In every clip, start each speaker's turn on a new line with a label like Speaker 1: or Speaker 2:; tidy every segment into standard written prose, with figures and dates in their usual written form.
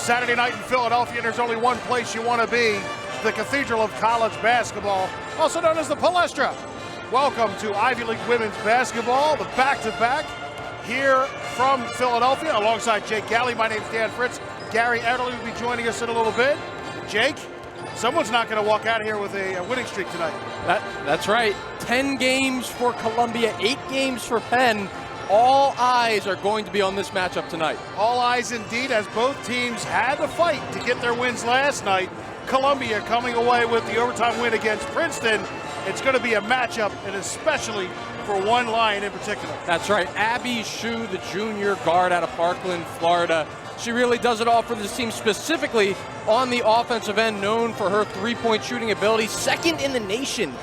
Speaker 1: Saturday night in Philadelphia, and there's only one place you want to be, the Cathedral of College Basketball, also known as the Palestra. Welcome to Ivy League Women's Basketball, the back-to-back here from Philadelphia, alongside Jake Galley. My name's Dan Fritz. Gary Ederle will be joining us in a little bit. Jake, someone's not going to walk out of here with a winning streak tonight.
Speaker 2: That's right. 10 games for Columbia, 8 games for Penn. All eyes are going to be on this matchup tonight. All eyes indeed, as both teams had to fight to get their wins last night. Columbia coming away with the overtime win against Princeton. It's going to be a matchup, and especially for one Lion in particular. That's right. Abby Shue, the junior guard out of Parkland, Florida. She really does it all for this team, specifically on the offensive end, known for her three-point shooting ability, second in the nation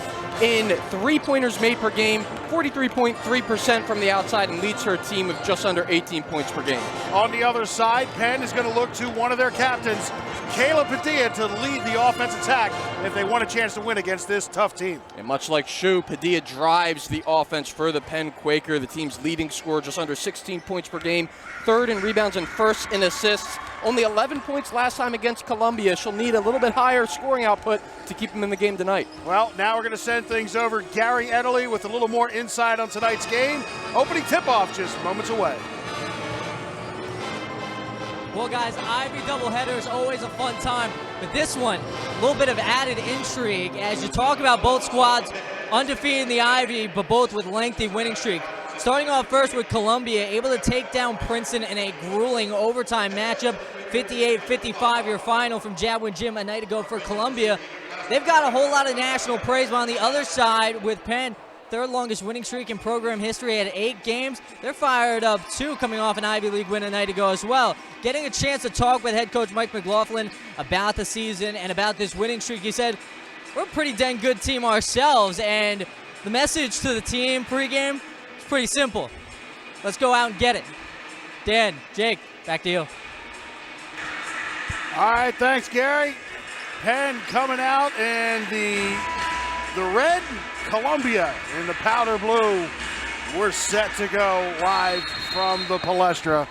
Speaker 2: in three-pointers made per game, 43.3% from the outside, and leads her team with just under 18 points per game. On the other side, Penn is going to look to one of their captains, Kayla Padilla, to lead the offense attack if they want a chance to win against this tough team. And much like Shue, Padilla drives the offense for the Penn Quaker, the team's leading scorer, just under 16 points per game, third in rebounds and first in assists. Only 11 points last time against Columbia. She'll need a little bit higher scoring output to keep them in the game tonight. Well, now we're going to send things over to Gary Ederle with a little more insight on tonight's game. Opening tip-off just moments away.
Speaker 3: Well, guys, Ivy doubleheader is always a fun time, but this one, a little bit of added intrigue as you talk about both squads undefeated in the Ivy, but both with lengthy winning streak. Starting off first with Columbia, able to take down Princeton in a grueling overtime matchup, 58-55 your final from Jadwin Gym a night ago for Columbia. They've got a whole lot of national praise, but on the other side with Penn, third longest winning streak in program history at 8 games. They're fired up too, coming off an Ivy League win a night ago as well. Getting a chance to talk with head coach Mike McLaughlin about the season and about this winning streak. He said, we're a pretty dang good team ourselves, and the message to the team pregame is pretty simple. Let's go out and get it. Dan, Jake, back to you.
Speaker 1: All right, thanks, Gary. Penn coming out in the red, Columbia in the powder blue. We're set to go live from the Palestra.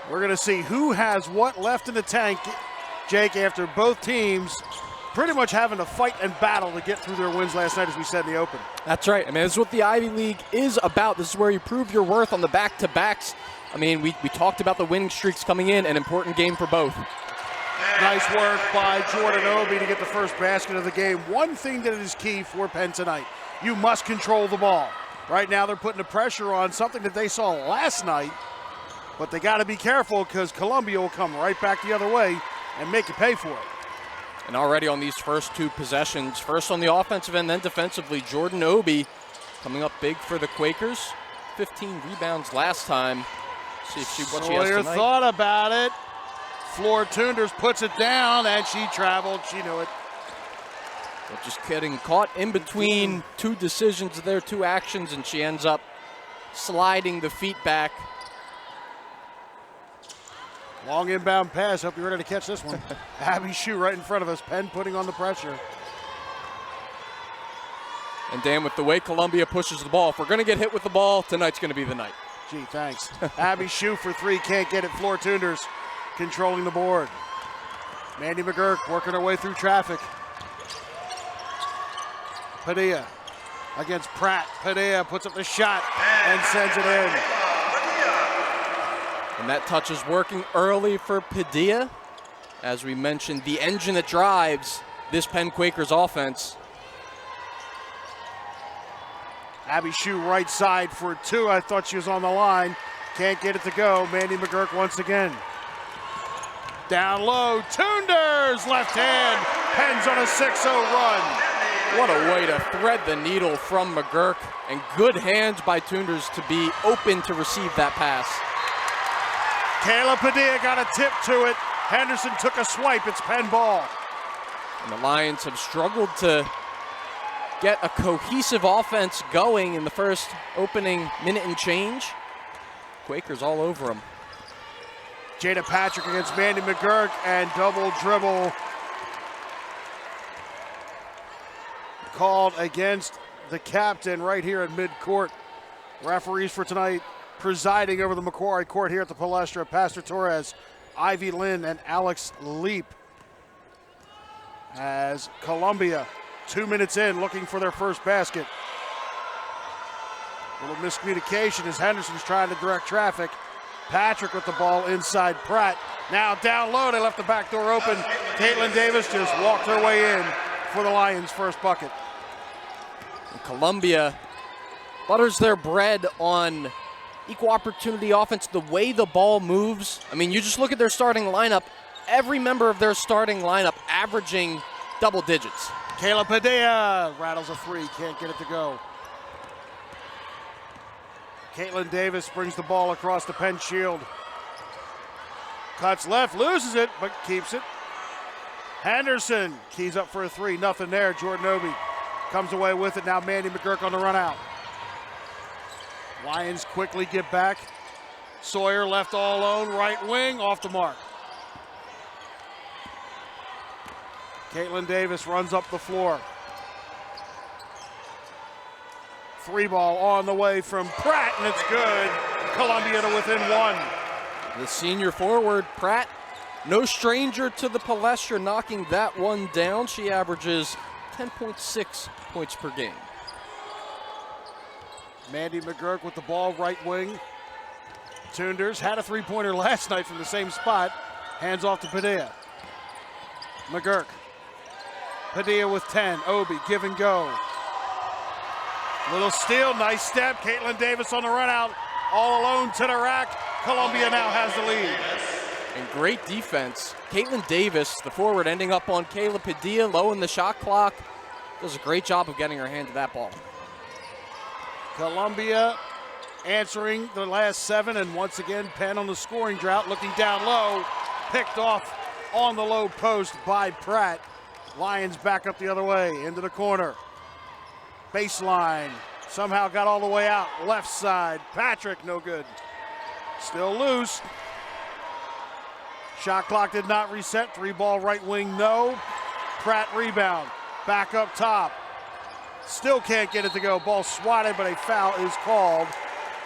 Speaker 1: We're going to see who has what left in the tank, Jake, after both teams pretty much having to fight and battle to get through their wins last night, as we said in the open. That's right. I mean, this is what the Ivy League is about. This is where you prove your worth on the back-to-backs. I mean, we talked about the winning streaks coming in, an important game for both. Nice work by Jordan Obi to get the first basket of the game. One thing that is key for Penn tonight, you must control the ball. Right now they're putting the pressure on, something that they saw last night, but they got to be careful because Columbia will come right back the other way and make you pay for it. And already on these first 2 possessions, first on the offensive end, then defensively, Jordan Obi coming up big for the Quakers. 15 rebounds last time. See if what she has tonight. Thought about it. Floor Tunders puts it down, and she traveled. She knew it. But just getting caught in between 2 decisions there, 2 actions, and she ends up sliding the feet back. Long inbound pass. Hope you're ready to catch this one. Abby Shue right in front of us. Penn putting on the pressure. And Dan, with the way Columbia pushes the ball, if we're going to get hit with the ball, tonight's going to be the night. Gee, thanks. Abby Shue for 3, can't get it. Floor Tunders controlling the board. Mandy McGurk working her way through traffic. Padilla against Pratt. Padilla puts up the shot and sends it in. And that touch is working early for Padilla. As we mentioned, the engine that drives this Penn Quakers offense. Abby Shue right side for 2. I thought she was on the line. Can't get it to go. Mandy McGurk once again. Down low, Tunders, left hand. Penn's on a 6-0 run. What a way to thread the needle from McGurk, and good hands by Tunders to be open to receive that pass. Kayla Padilla got a tip to it. Henderson took a swipe. It's Penn ball. And the Lions have struggled to get a cohesive offense going in the first opening minute and change. Quakers all over them. Jada Patrick against Mandy McGurk, and double dribble called against the captain right here at midcourt. Referees for tonight, presiding over the Macquarie Court here at the Palestra. Pastor Torres, Ivy Lynn, and Alex Leap. As Columbia, 2 minutes in, looking for their first basket. A little miscommunication as Henderson's trying to direct traffic. Patrick with the ball inside Pratt. Now down low, they left the back door open. Caitlin Davis just walked her way in for the Lions' first bucket.
Speaker 2: And Columbia butters their bread on equal opportunity offense, the way the ball moves. I mean, you just look at their starting lineup. Every member of their starting lineup averaging double digits.
Speaker 1: Kayla Padilla rattles a three, can't get it to go. Caitlin Davis brings the ball across the Penn shield. Cuts left, loses it, but keeps it. Henderson keys up for a three, nothing there. Jordan Obi comes away with it. Now Mandy McGurk on the run out. Lions quickly get back. Sawyer left all alone, right wing, off the mark. Caitlin Davis runs up the floor. Three ball on the way from Pratt, and it's good. Columbia to within one.
Speaker 2: The senior forward, Pratt, no stranger to the Palestra, knocking that one down. She averages 10.6 points per game.
Speaker 1: Mandy McGurk with the ball, right wing. Tunders had a three-pointer last night from the same spot. Hands off to Padilla. McGurk. Padilla with 10. Obi, give and go. Little steal, nice step. Caitlin Davis on the run out. All alone to the rack. Columbia now has the lead.
Speaker 2: And great defense. Caitlin Davis, the forward, ending up on Kayla Padilla, low in the shot clock. Does a great job of getting her hand to that ball.
Speaker 1: Columbia answering the last seven, and once again, Penn on the scoring drought, looking down low. Picked off on the low post by Pratt. Lions back up the other way, into the corner. Baseline, somehow got all the way out. Left side, Patrick, no good. Still loose. Shot clock did not reset. Three ball right wing, no. Pratt rebound, back up top. Still can't get it to go. Ball swatted, but a foul is called.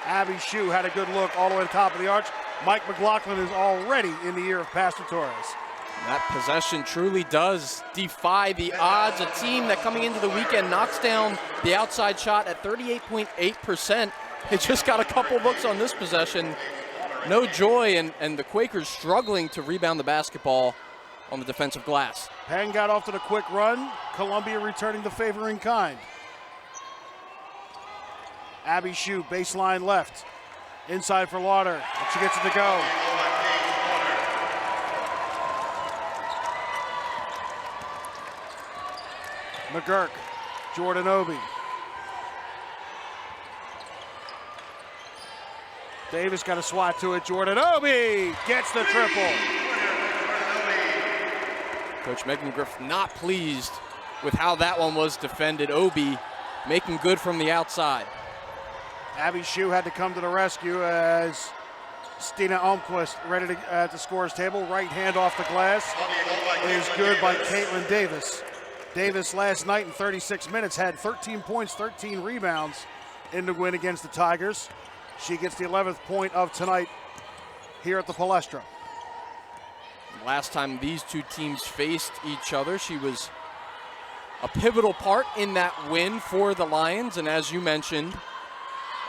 Speaker 1: Abby Shue had a good look all the way to the top of the arch. Mike McLaughlin is already in the ear of Pastor Torres.
Speaker 2: That possession truly does defy the odds. A team that coming into the weekend knocks down the outside shot at 38.8%. They just got a couple looks on this possession. No joy, and the Quakers struggling to rebound the basketball on the defensive glass.
Speaker 1: Penn got off to the quick run. Columbia returning the favor in kind. Abby Shue, baseline left. Inside for Lauder, and she gets it to go. McGurk, Jordan Obi. Davis got a swat to it. Jordan Obi gets the triple.
Speaker 2: Coach Megan Griff not pleased with how that one was defended. Obi making good from the outside.
Speaker 1: Abby Shue had to come to the rescue as Stina Almquist ready to at the scorer's table. Right hand off the glass is good by Caitlin Davis. Davis last night in 36 minutes had 13 points, 13 rebounds in the win against the Tigers. She gets the 11th point of tonight here at the Palestra.
Speaker 2: Last time these two teams faced each other, she was a pivotal part in that win for the Lions. And as you mentioned,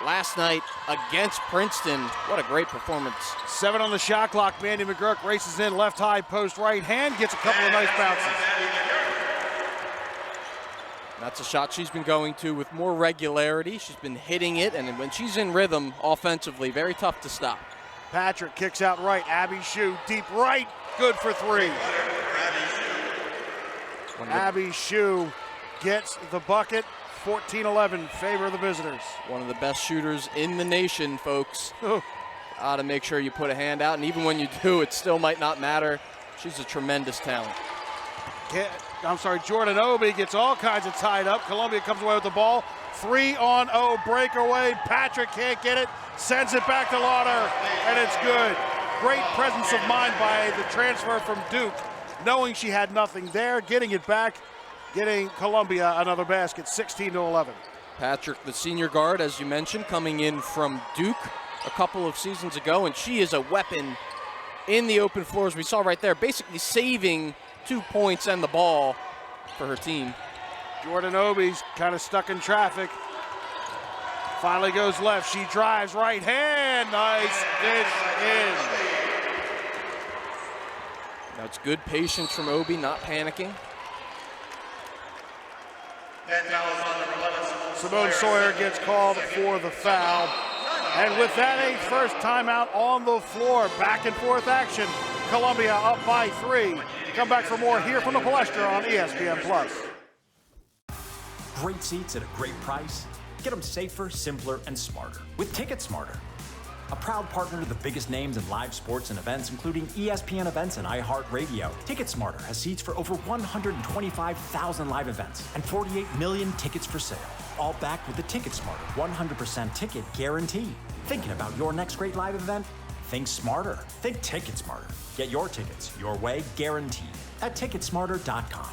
Speaker 2: last night against Princeton, what a great performance.
Speaker 1: 7 on the shot clock. Mandy McGurk races in, left high post, right hand, gets a couple of nice bounces.
Speaker 2: That's a shot she's been going to with more regularity. She's been hitting it, and when she's in rhythm offensively, very tough to stop.
Speaker 1: Patrick kicks out right. Abby Shue, deep right, good for three. Abby Shue gets the bucket. 14-11, favor of the visitors.
Speaker 2: One of the best shooters in the nation, folks. Got to make sure you put a hand out, and even when you do, it still might not matter. She's a tremendous talent.
Speaker 1: Jordan Obi gets all kinds of tied up. Columbia comes away with the ball. 3-on-0 breakaway. Patrick can't get it. Sends it back to Lauder, and it's good. Great presence of mind by the transfer from Duke, knowing she had nothing there, getting it back, getting Columbia another basket, 16-11.
Speaker 2: Patrick, the senior guard, as you mentioned, coming in from Duke. a couple of seasons ago, and she is a weapon in the open floors. We saw right there, basically saving 2 points and the ball for her team.
Speaker 1: Jordan Obi's kind of stuck in traffic. Finally goes left. She drives right hand. Nice dish in.
Speaker 2: That's good patience from Obi, not panicking.
Speaker 1: Simone Sawyer gets called for the foul. And with that, a first timeout on the floor. Back and forth action. Columbia up by 3. Come back for more here from the Palestra on ESPN+.
Speaker 4: Great seats at a great price. Get them safer, simpler, and smarter with Ticket Smarter. A proud partner to the biggest names in live sports and events, including ESPN events and iHeartRadio. Ticket Smarter has seats for over 125,000 live events and 48 million tickets for sale. All backed with the Ticket Smarter 100% ticket guarantee. Thinking about your next great live event? Think smarter. Think Ticket Smarter. Get your tickets your way, guaranteed at ticketsmarter.com.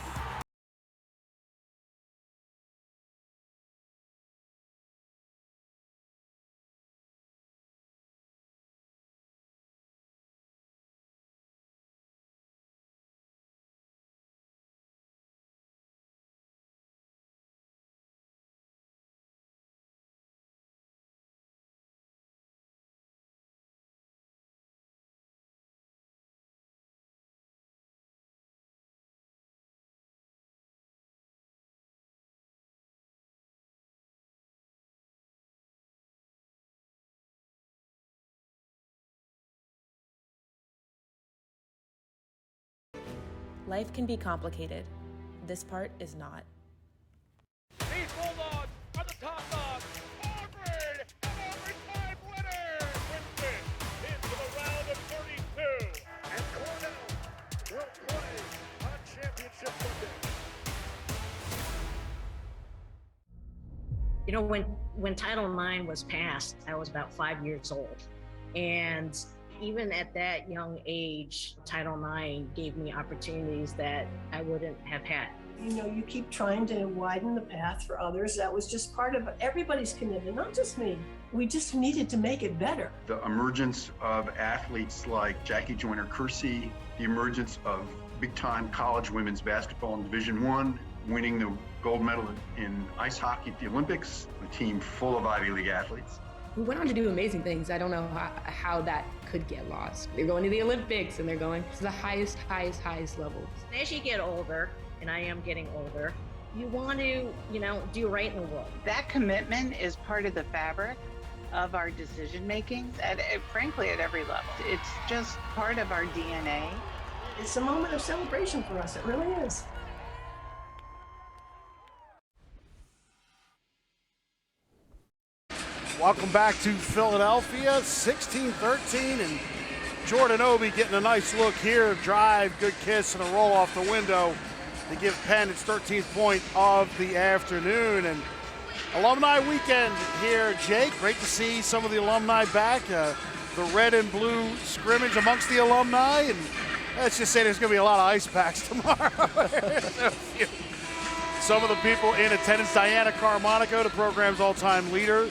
Speaker 5: Life can be complicated. This part is not.
Speaker 6: These Bulldogs are the top dogs. Auburn, an overtime winner, wins it into the round of 32. And Cornell will play on Championship Sunday.
Speaker 7: You know, when Title IX was passed, I was about 5 years old. And even at that young age, Title IX gave me opportunities that I wouldn't have had.
Speaker 8: You know, you keep trying to widen the path for others. That was just part of everybody's commitment, not just me. We just needed to make it better.
Speaker 9: The emergence of athletes like Jackie Joyner-Kersee, the emergence of big-time college women's basketball in Division I, winning the gold medal in ice hockey at the Olympics, a team full of Ivy League athletes.
Speaker 10: We went on to do amazing things. I don't know how that could get lost. They're going to the Olympics and they're going to the highest levels.
Speaker 7: As you get older, and I am getting older, you want to, do right in the world.
Speaker 11: That commitment is part of the fabric of our decision making, frankly, at every level. It's just part of our DNA.
Speaker 8: It's a moment of celebration for us. It really is.
Speaker 1: Welcome back to Philadelphia, 16-13, and Jordan Obi getting a nice look here. Drive, good kiss, and a roll off the window to give Penn its 13th point of the afternoon. And alumni weekend here, Jake. Great to see some of the alumni back. The red and blue scrimmage amongst the alumni, and let's just say there's going to be a lot of ice packs tomorrow. Some of the people in attendance, Diana Carmonico, the program's all-time leader,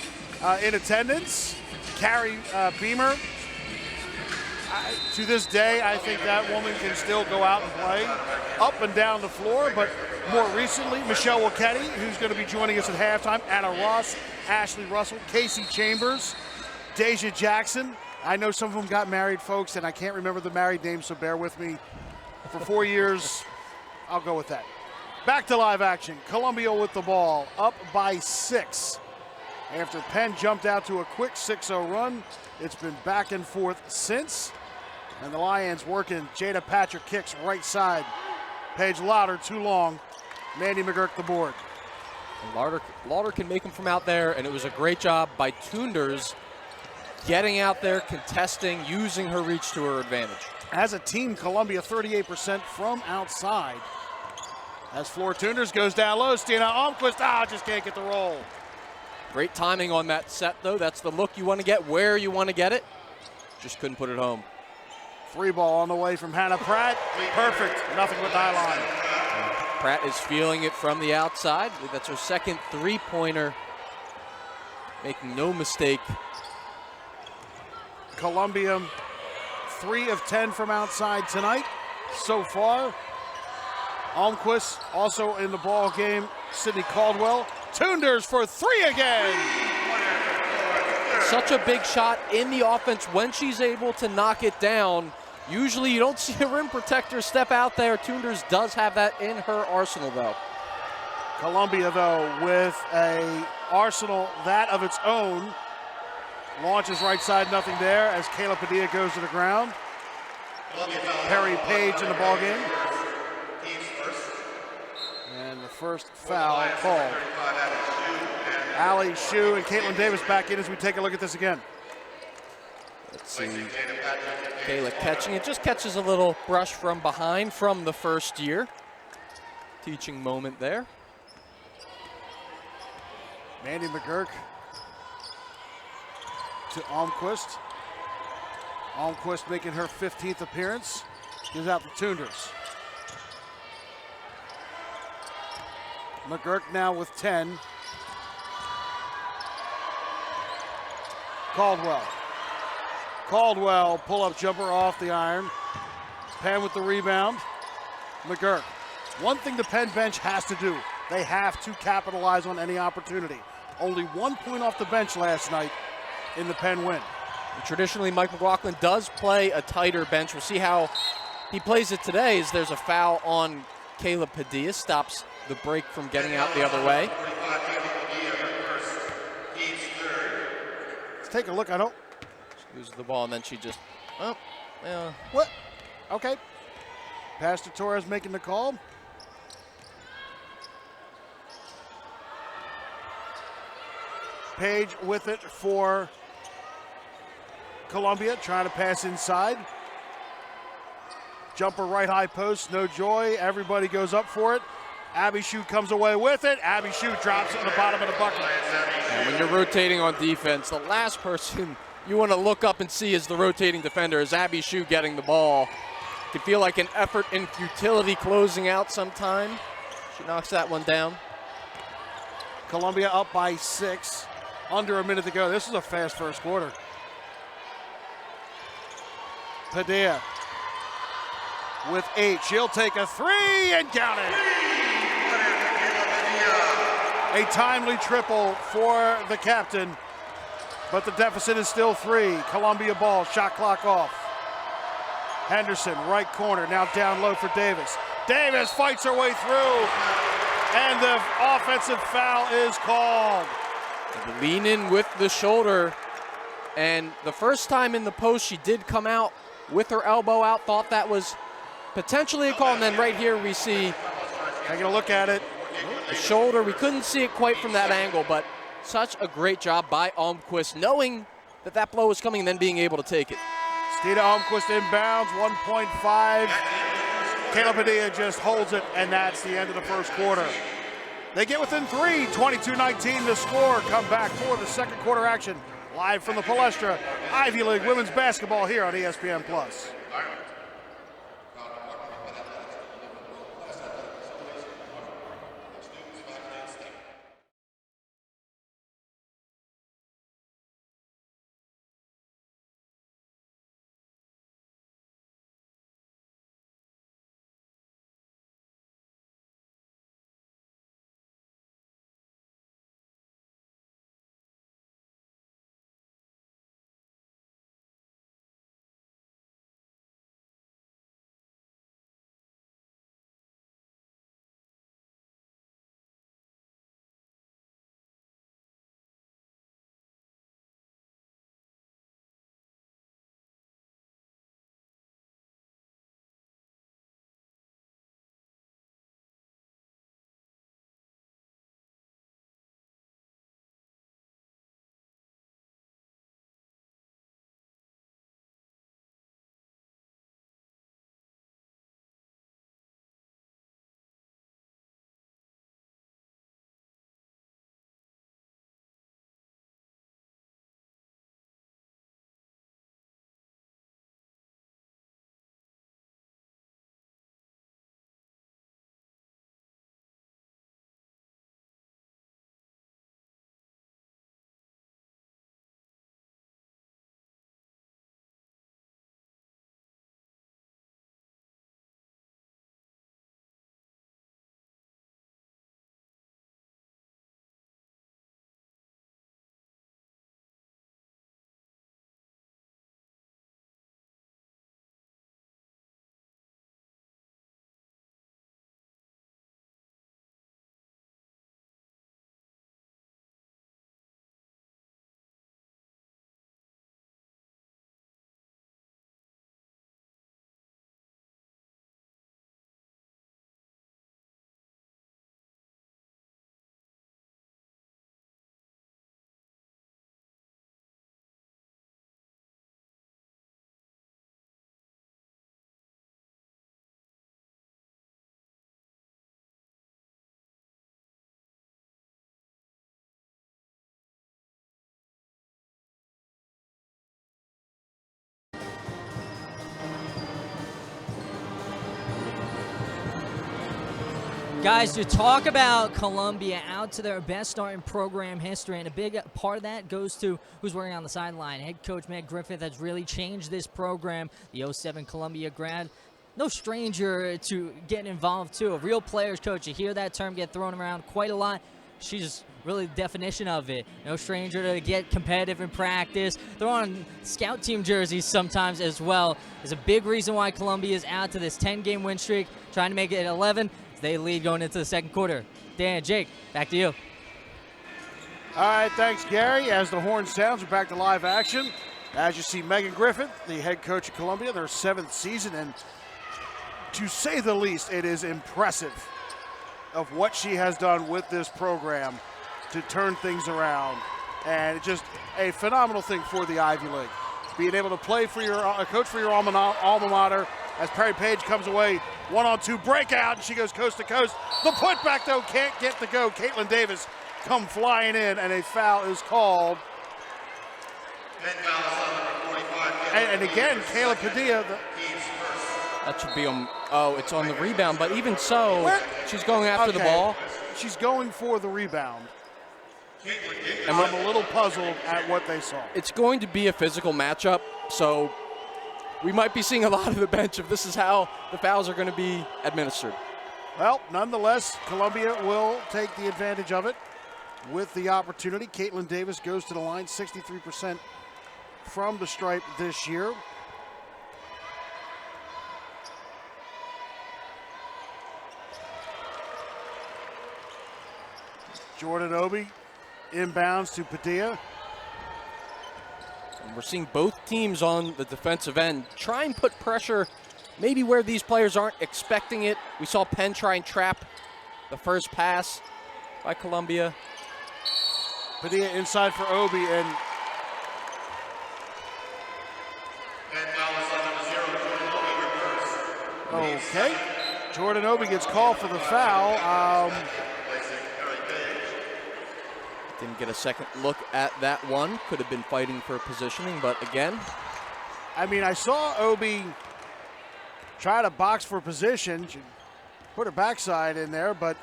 Speaker 1: in attendance. Carrie Beamer. To this day, I think that woman can still go out and play up and down the floor, but more recently, Michelle Wilketti, who's going to be joining us at halftime, Anna Ross, Ashley Russell, Casey Chambers, Deja Jackson. I know some of them got married, folks, and I can't remember the married names, so bear with me. For 4 years, I'll go with that. Back to live action. Columbia with the ball, up by 6. After Penn jumped out to a quick 6-0 run, it's been back and forth since. And the Lions working. Jada Patrick kicks right side. Paige Lauder too long. Mandy McGurk the board.
Speaker 2: And Lauder can make them from out there, and it was a great job by Toonders getting out there, contesting, using her reach to her advantage.
Speaker 1: As a team, Columbia 38% from outside. As Floor Toonders goes down low, Stina Almquist, just can't get the roll.
Speaker 2: Great timing on that set, though. That's the look you want to get, where you want to get it. Just couldn't put it home.
Speaker 1: Free ball on the way from Hannah Pratt. Perfect, nothing but nylon.
Speaker 2: Pratt is feeling it from the outside. I believe that's her second three-pointer. Making no mistake
Speaker 1: Columbia 3 of 10 from outside tonight so far. Almquist also in the ball game. Sydney Caldwell. Tunders for 3 again.
Speaker 2: Such a big shot in the offense when she's able to knock it down. Usually you don't see a rim protector step out there. Tunders does have that in her arsenal though.
Speaker 1: Columbia though with a arsenal that of its own. Launches right side, nothing there as Kayla Padilla goes to the ground. Perry Page in the ball game. And the first foul called. Allie Shue and Caitlin Davis back in as we take a look at this again.
Speaker 2: Let's see. Kayla catching it, just catches a little brush from behind from the first year. Teaching moment there.
Speaker 1: Mandy McGurk to Almquist. Almquist making her 15th appearance. Gives out the Tunders. McGurk now with 10. Caldwell, pull-up jumper off the iron. Penn with the rebound. McGurk. One thing the Penn bench has to do, they have to capitalize on any opportunity. Only 1 point off the bench last night in the Penn win.
Speaker 2: Traditionally, Mike McLaughlin does play a tighter bench. We'll see how he plays it today as there's a foul on Kayla Padilla. Stops the break from getting out the other way.
Speaker 1: Let's take a look.
Speaker 2: She loses the ball and then she just, oh, yeah.
Speaker 1: What? Okay. Pastor Torres making the call. Page with it for Columbia, trying to pass inside. Jumper right high post, no joy. Everybody goes up for it. Abby Shue comes away with it. Abby Shue drops it in the bottom of the bucket.
Speaker 2: And when you're rotating on defense, the last person you want to look up and see is the rotating defender, is Abby Shue getting the ball. Can feel like an effort in futility closing out sometime. She knocks that one down.
Speaker 1: Columbia up by 6. Under a minute to go. This is a fast first quarter. Padilla with 8. She'll take a 3 and count it. A timely triple for the captain, but the deficit is still 3. Columbia ball, shot clock off. Henderson, right corner, now down low for Davis. Davis fights her way through, and the offensive foul is called.
Speaker 2: Lean in with the shoulder, and the first time in the post she did come out with her elbow out, thought that was potentially a call, and then right here we see,
Speaker 1: taking a look at it,
Speaker 2: the shoulder. We couldn't see it quite from that angle, but such a great job by Almquist, knowing that that blow was coming and then being able to take it.
Speaker 1: Stina Almquist inbounds, 1.5. Kayla Padilla just holds it, and that's the end of the first quarter. They get within 3, 22-19 the score. Come back for the second quarter action. Live from the Palestra, Ivy League women's basketball here on ESPN+.
Speaker 3: Guys, to talk about Columbia out to their best start in program history, and a big part of that goes to who's working on the sideline. Head coach Meg Griffith has really changed this program. The 07 Columbia grad, no stranger to getting involved too. A real player's coach. You hear that term get thrown around quite a lot. She's really the definition of it. No stranger to get competitive in practice. They're on scout team jerseys sometimes as well. There's a big reason why Columbia is out to this 10-game win streak, trying to make it 11. They lead going into the second quarter. Dan, Jake, back to you.
Speaker 1: All right, thanks, Gary. As the horn sounds, we're back to live action. As you see, Megan Griffith, the head coach of Columbia, their 7th season, and to say the least, it is impressive of what she has done with this program to turn things around. And it's just a phenomenal thing for the Ivy League. Being able to play for your coach for your alma mater. As Perry Page comes away, 1-on-2 breakout, and she goes coast to coast. The putback, though, can't get the go. Caitlin Davis come flying in, and a foul is called. And again, Kayla Padilla.
Speaker 2: That should be on, it's on the rebound, but even so, she's going after the ball.
Speaker 1: She's going for the rebound. And I'm a little puzzled at what they saw.
Speaker 2: It's going to be a physical matchup, so we might be seeing a lot of the bench if this is how the fouls are going to be administered.
Speaker 1: Well, nonetheless, Columbia will take the advantage of it with the opportunity. Caitlin Davis goes to the line, 63% from the stripe this year. Jordan Obi inbounds to Padilla.
Speaker 2: And we're seeing both teams on the defensive end try and put pressure maybe where these players aren't expecting it. We saw Penn try and trap the first pass by Columbia.
Speaker 1: Padilla inside for Obi, and okay. Jordan Obi gets called for the foul.
Speaker 2: Didn't get a second look at that one. Could have been fighting for positioning, but again.
Speaker 1: I mean, I saw Obi try to box for position. She put her backside in there, but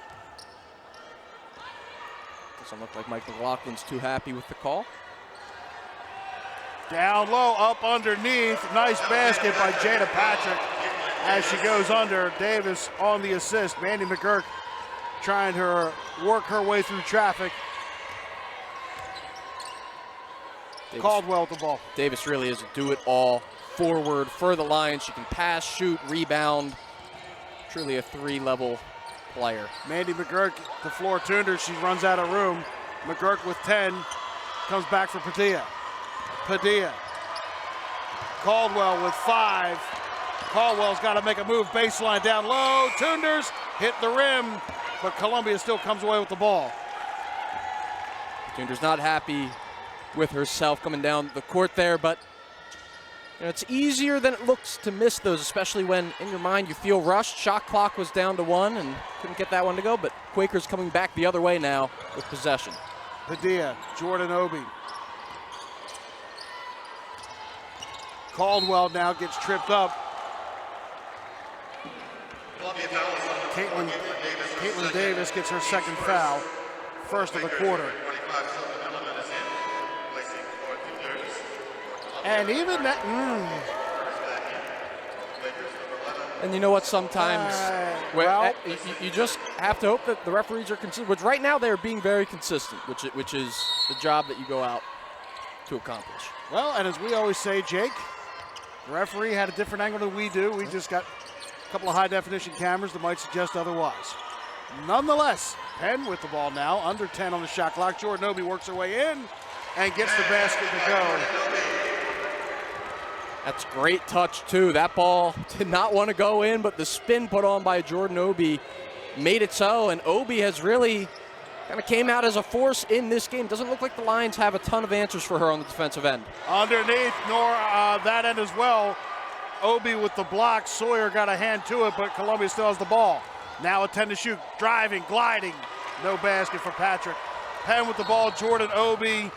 Speaker 2: doesn't look like Mike McLaughlin's too happy with the call.
Speaker 1: Down low, up underneath. Nice basket by Jada Patrick as she goes under. Davis on the assist. Mandy McGurk trying to work her way through traffic.
Speaker 2: Davis,
Speaker 1: Caldwell with the ball.
Speaker 2: Davis really is a do-it-all forward for the Lions. She can pass, shoot, rebound. Truly a three-level player.
Speaker 1: Mandy McGurk, the floor tuner. She runs out of room. McGurk with 10. Comes back for Padilla. Padilla. Caldwell with 5. Caldwell's got to make a move. Baseline down low. Tunders hit the rim, but Columbia still comes away with the ball.
Speaker 2: Tunders not happy with herself coming down the court there, but you know, it's easier than it looks to miss those, especially when in your mind you feel rushed. Shot clock was down to 1 and couldn't get that one to go, but Quakers coming back the other way now with possession.
Speaker 1: Padilla, Jordan Obi. Caldwell now gets tripped up. Caitlin Davis gets her second foul, first of the quarter. And even that,
Speaker 2: And you know what, sometimes you just have to hope that the referees are consistent, which right now they're being very consistent, which is the job that you go out to accomplish.
Speaker 1: Well, and as we always say, Jake, the referee had a different angle than we do. We just got a couple of high-definition cameras that might suggest otherwise. Nonetheless, Penn with the ball now, under 10 on the shot clock. Jordan Obi works her way in and gets the basket to go.
Speaker 2: That's great touch, too. That ball did not want to go in, but the spin put on by Jordan Obi made it so, and Obi has really kind of came out as a force in this game. Doesn't look like the Lions have a ton of answers for her on the defensive end.
Speaker 1: Underneath, nor that end as well. Obi with the block. Sawyer got a hand to it, but Columbia still has the ball. Now a 10 to shoot, driving, gliding. No basket for Patrick. Penn with the ball, Jordan Obi.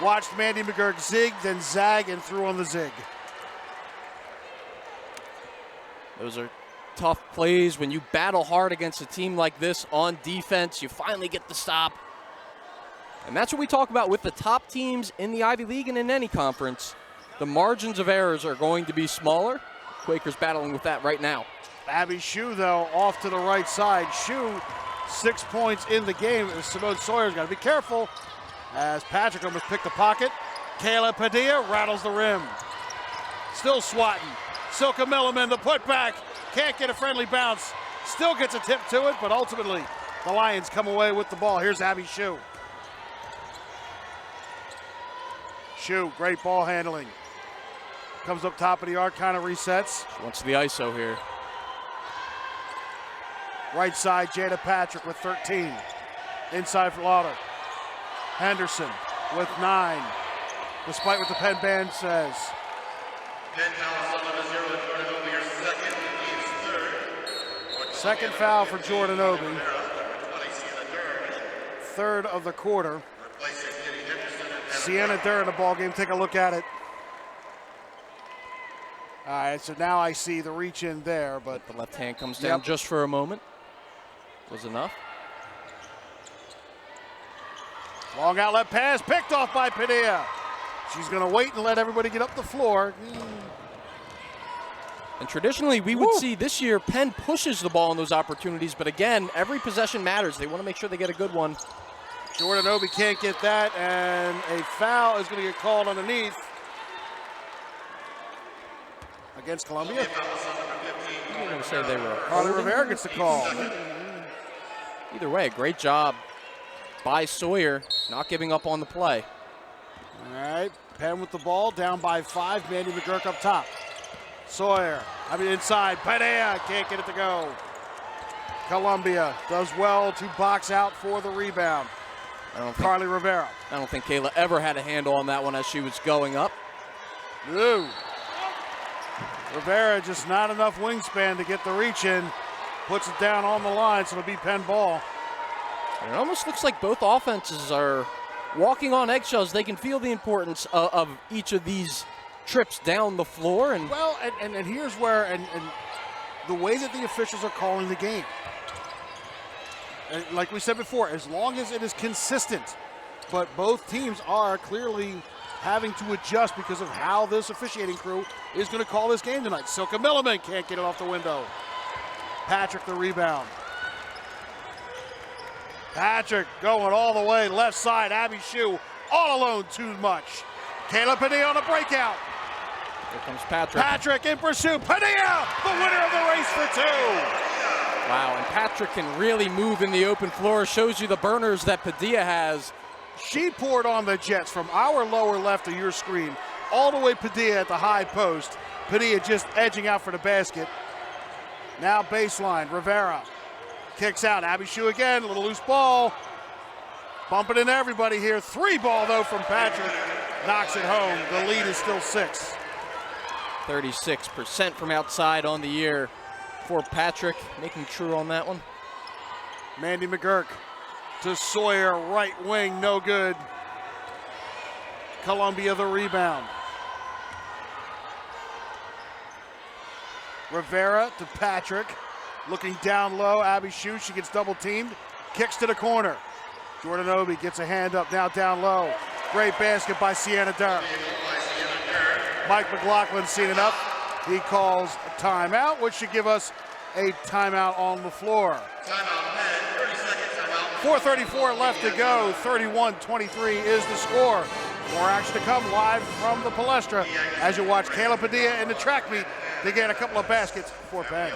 Speaker 1: Watched Mandy McGurk zig, then zag, and threw on the zig.
Speaker 2: Those are tough plays, when you battle hard against a team like this on defense, you finally get the stop. And that's what we talk about with the top teams in the Ivy League and in any conference. The margins of errors are going to be smaller. Quakers battling with that right now.
Speaker 1: Abby Shue, though, off to the right side. Shue, 6 points in the game. Simone Sawyer's got to be careful as Patrick almost picked the pocket. Kayla Padilla rattles the rim. Still swatting. Silka Milliman, the putback. Can't get a friendly bounce. Still gets a tip to it, but ultimately the Lions come away with the ball. Here's Abby Shue. Shue, great ball handling. Comes up top of the arc, kind of resets.
Speaker 2: She wants the ISO here.
Speaker 1: Right side, Jada Patrick with 13. Inside for Lauder. Henderson with 9. Despite what the Penn band says. Second foul for Jordan Obi. Third of the quarter. Sienna Durr in the ball game. Take a look at it. All right, so now I see the reach in there, but
Speaker 2: the left hand comes down just for a moment. Was enough.
Speaker 1: Long outlet pass, picked off by Padilla. She's going to wait and let everybody get up the floor.
Speaker 2: And traditionally, we would see this year Penn pushes the ball in those opportunities, but again, every possession matters. They want to make sure they get a good one.
Speaker 1: Jordan Obi can't get that, and a foul is going to get called underneath against Columbia.
Speaker 2: I'm going to say they were.
Speaker 1: Carly Rivera gets the call.
Speaker 2: Either way, great job by Sawyer, not giving up on the play.
Speaker 1: All right, Penn with the ball, down by 5. Mandy McGurk up top. Sawyer, inside. Padilla can't get it to go. Columbia does well to box out for the rebound. Carly Rivera.
Speaker 2: I don't think Kayla ever had a handle on that one as she was going up.
Speaker 1: Ooh. Rivera just not enough wingspan to get the reach in. Puts it down on the line, so it'll be Penn ball.
Speaker 2: And it almost looks like both offenses are walking on eggshells. They can feel the importance of each of these trips down the floor. And
Speaker 1: well, and here's where, and the way that the officials are calling the game. And like we said before, as long as it is consistent, but both teams are clearly having to adjust because of how this officiating crew is going to call this game tonight. Silka Milliman can't get it off the window. Patrick the rebound. Patrick going all the way left side. Abby Shue all alone, too much. Kayla Padilla on a breakout.
Speaker 2: Here comes Patrick.
Speaker 1: Patrick in pursuit. Padilla, the winner of the race for 2.
Speaker 2: Wow, and Patrick can really move in the open floor. Shows you the burners that Padilla has.
Speaker 1: She poured on the Jets from our lower left of your screen all the way Padilla at the high post. Padilla just edging out for the basket. Now baseline, Rivera kicks out. Abby Shue again, a little loose ball. Bumping into everybody here. 3 ball though from Patrick. Knocks it home. The lead is still 6.
Speaker 2: 36% from outside on the year for Patrick, making true on that one.
Speaker 1: Mandy McGurk to Sawyer, right wing, no good. Columbia the rebound. Rivera to Patrick, looking down low. Abby Shue, she gets double teamed, kicks to the corner. Jordan Obi gets a hand up, now down low. Great basket by Sienna Durr. Mike McLaughlin seen it up. He calls a timeout, which should give us a timeout on the floor. 4:34 left to go. 31-23 is the score. More action to come live from the Palestra as you watch Kayla Padilla in the track meet to get a couple of baskets for Penn.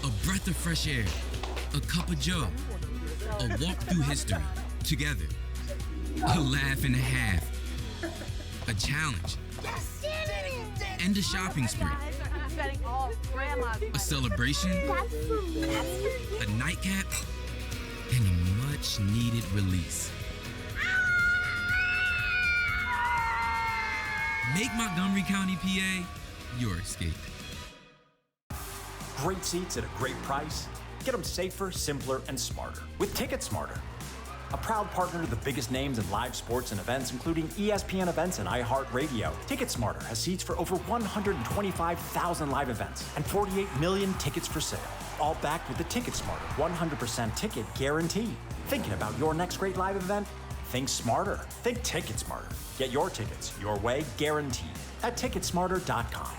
Speaker 12: A breath of fresh air, a cup of joe, a walk through history together, a laugh and a half, a challenge, and a shopping spree, a celebration, a nightcap, and a much needed release. Make Montgomery County, PA, your escape.
Speaker 4: Great seats at a great price. Get them safer, simpler, and smarter with Ticket Smarter. a proud partner to the biggest names in live sports and events, including ESPN events and iHeartRadio. TicketSmarter has seats for over 125,000 live events and 48 million tickets for sale, all backed with the TicketSmarter 100% ticket guarantee. Thinking about your next great live event? Think smarter. Think TicketSmarter. Get your tickets your way, guaranteed, at ticketsmarter.com.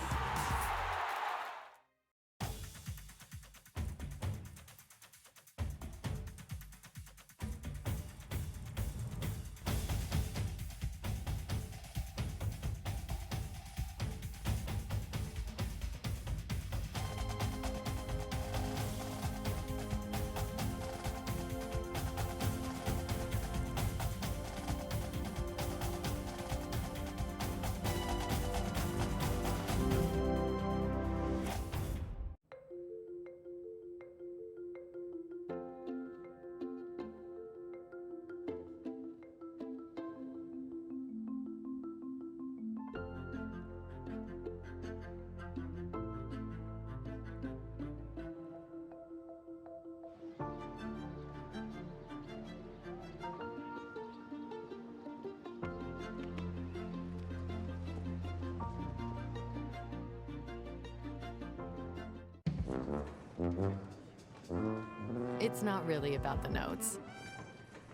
Speaker 13: It's not really about the notes.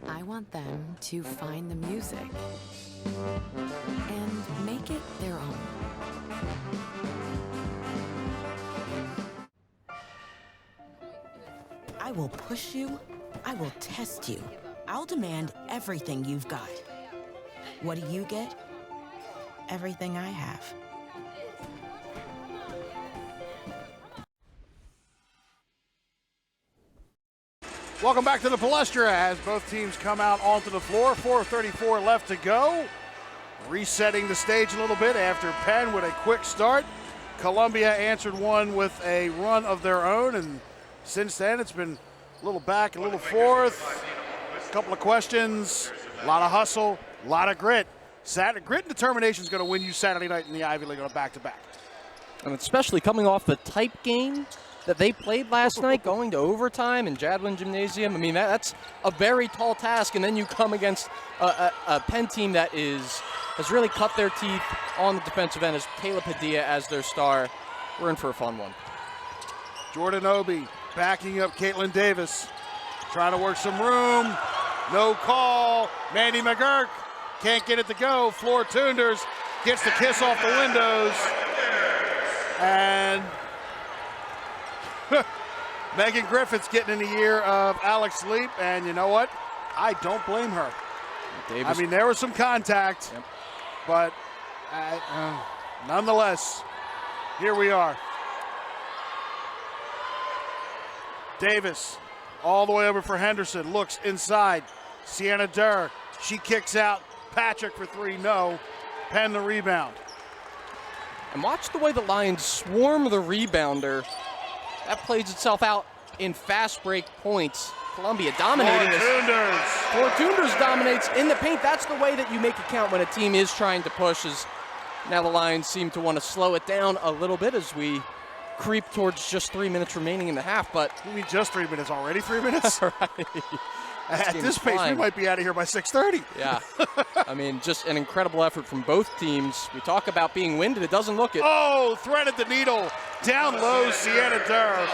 Speaker 13: I want them to find the music and make it their own.
Speaker 14: I will push you. I will test you. I'll demand everything you've got. What do you get? Everything I have.
Speaker 1: Welcome back to the Palestra as both teams come out onto the floor. 4:34 left to go. Resetting the stage a little bit after Penn with a quick start. Columbia answered one with a run of their own, and since then it's been a little back, a little forth. A couple of questions, a lot of hustle, a lot of grit. Grit and determination is going to win you Saturday night in the Ivy League on a back-to-back.
Speaker 2: And especially coming off the type game that they played last night, going to overtime in Jadwin Gymnasium. I mean, that's a very tall task, and then you come against a Penn team that has really cut their teeth on the defensive end, as Caleb Padilla as their star. We're in for a fun one.
Speaker 1: Jordan Obi backing up Caitlin Davis, trying to work some room. No call. Mandy McGurk can't get it to go. Floor Tunders gets the kiss off the windows. And Megan Griffith's getting in the ear of Alex Leap, and you know what? I don't blame her.
Speaker 2: Davis.
Speaker 1: I mean, there was some contact, but nonetheless, here we are. Davis all the way over for Henderson, looks inside. Sienna Durr, she kicks out. Patrick for three, no. Penn the rebound.
Speaker 2: And watch the way the Lions swarm the rebounder. That plays itself out in fast break points. Columbia dominating this. Fortunders dominates in the paint. That's the way that you make it count when a team is trying to push. As now the Lions seem to want to slow it down a little bit as we creep towards just 3 minutes remaining in the half. But
Speaker 1: you mean just 3 minutes already? 3 minutes?
Speaker 2: Right.
Speaker 1: At this pace, we might be out of here by 6:30.
Speaker 2: Yeah. I mean, just an incredible effort from both teams. We talk about being winded. It doesn't look it.
Speaker 1: Oh, threaded the needle. Down low, Sienna Durr.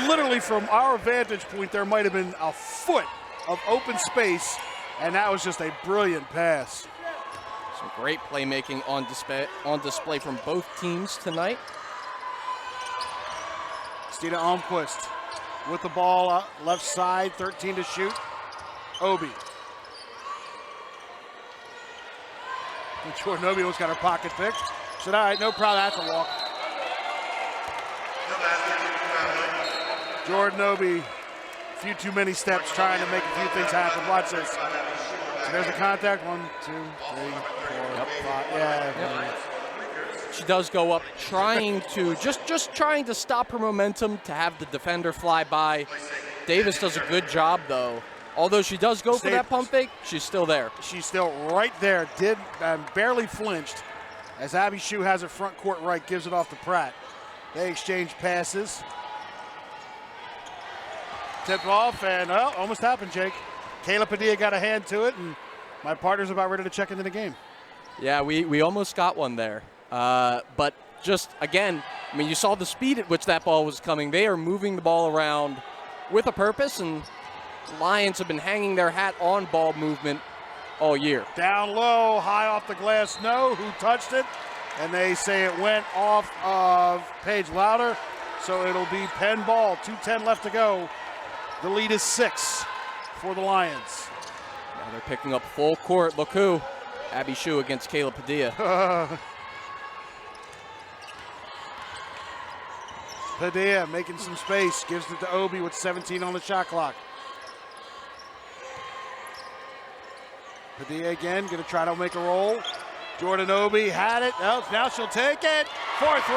Speaker 1: Literally from our vantage point, there might have been a foot of open space, and that was just a brilliant pass.
Speaker 2: Some great playmaking on display from both teams tonight.
Speaker 1: Stina Almquist with the ball left side, 13 to shoot. Obi. And Jordan Obi almost got her pocket picked. Said, all right, no problem, that's a walk. Jordan Obi, a few too many steps trying to make a few things happen. Watch this. So there's a contact. 1, 2, 3, 4, 5. Yeah.
Speaker 2: She does go up, trying to just trying to stop her momentum, to have the defender fly by. Davis does a good job though. Although she does go for that pump fake, she's still there.
Speaker 1: She's still right there. Barely flinched as Abby Shue has her front court right, gives it off to Pratt. They exchange passes. Tip off, and almost happened, Jake. Kayla Padilla got a hand to it, and my partner's about ready to check into the game.
Speaker 2: Yeah, we almost got one there. But just, again, I mean, you saw the speed at which that ball was coming. They are moving the ball around with a purpose, and Lions have been hanging their hat on ball movement all year.
Speaker 1: Down low, high off the glass, no. Who touched it? And they say it went off of Paige Louder, so it'll be Penn ball. 2:10 left to go. The lead is 6 for the Lions.
Speaker 2: Now they're picking up full court. Look who. Abby Shu against Kayla Padilla.
Speaker 1: Padilla making some space, gives it to Obi with 17 on the shot clock. Padilla again, gonna try to make a roll. Jordan Obi had it. Oh, now she'll take it for 3.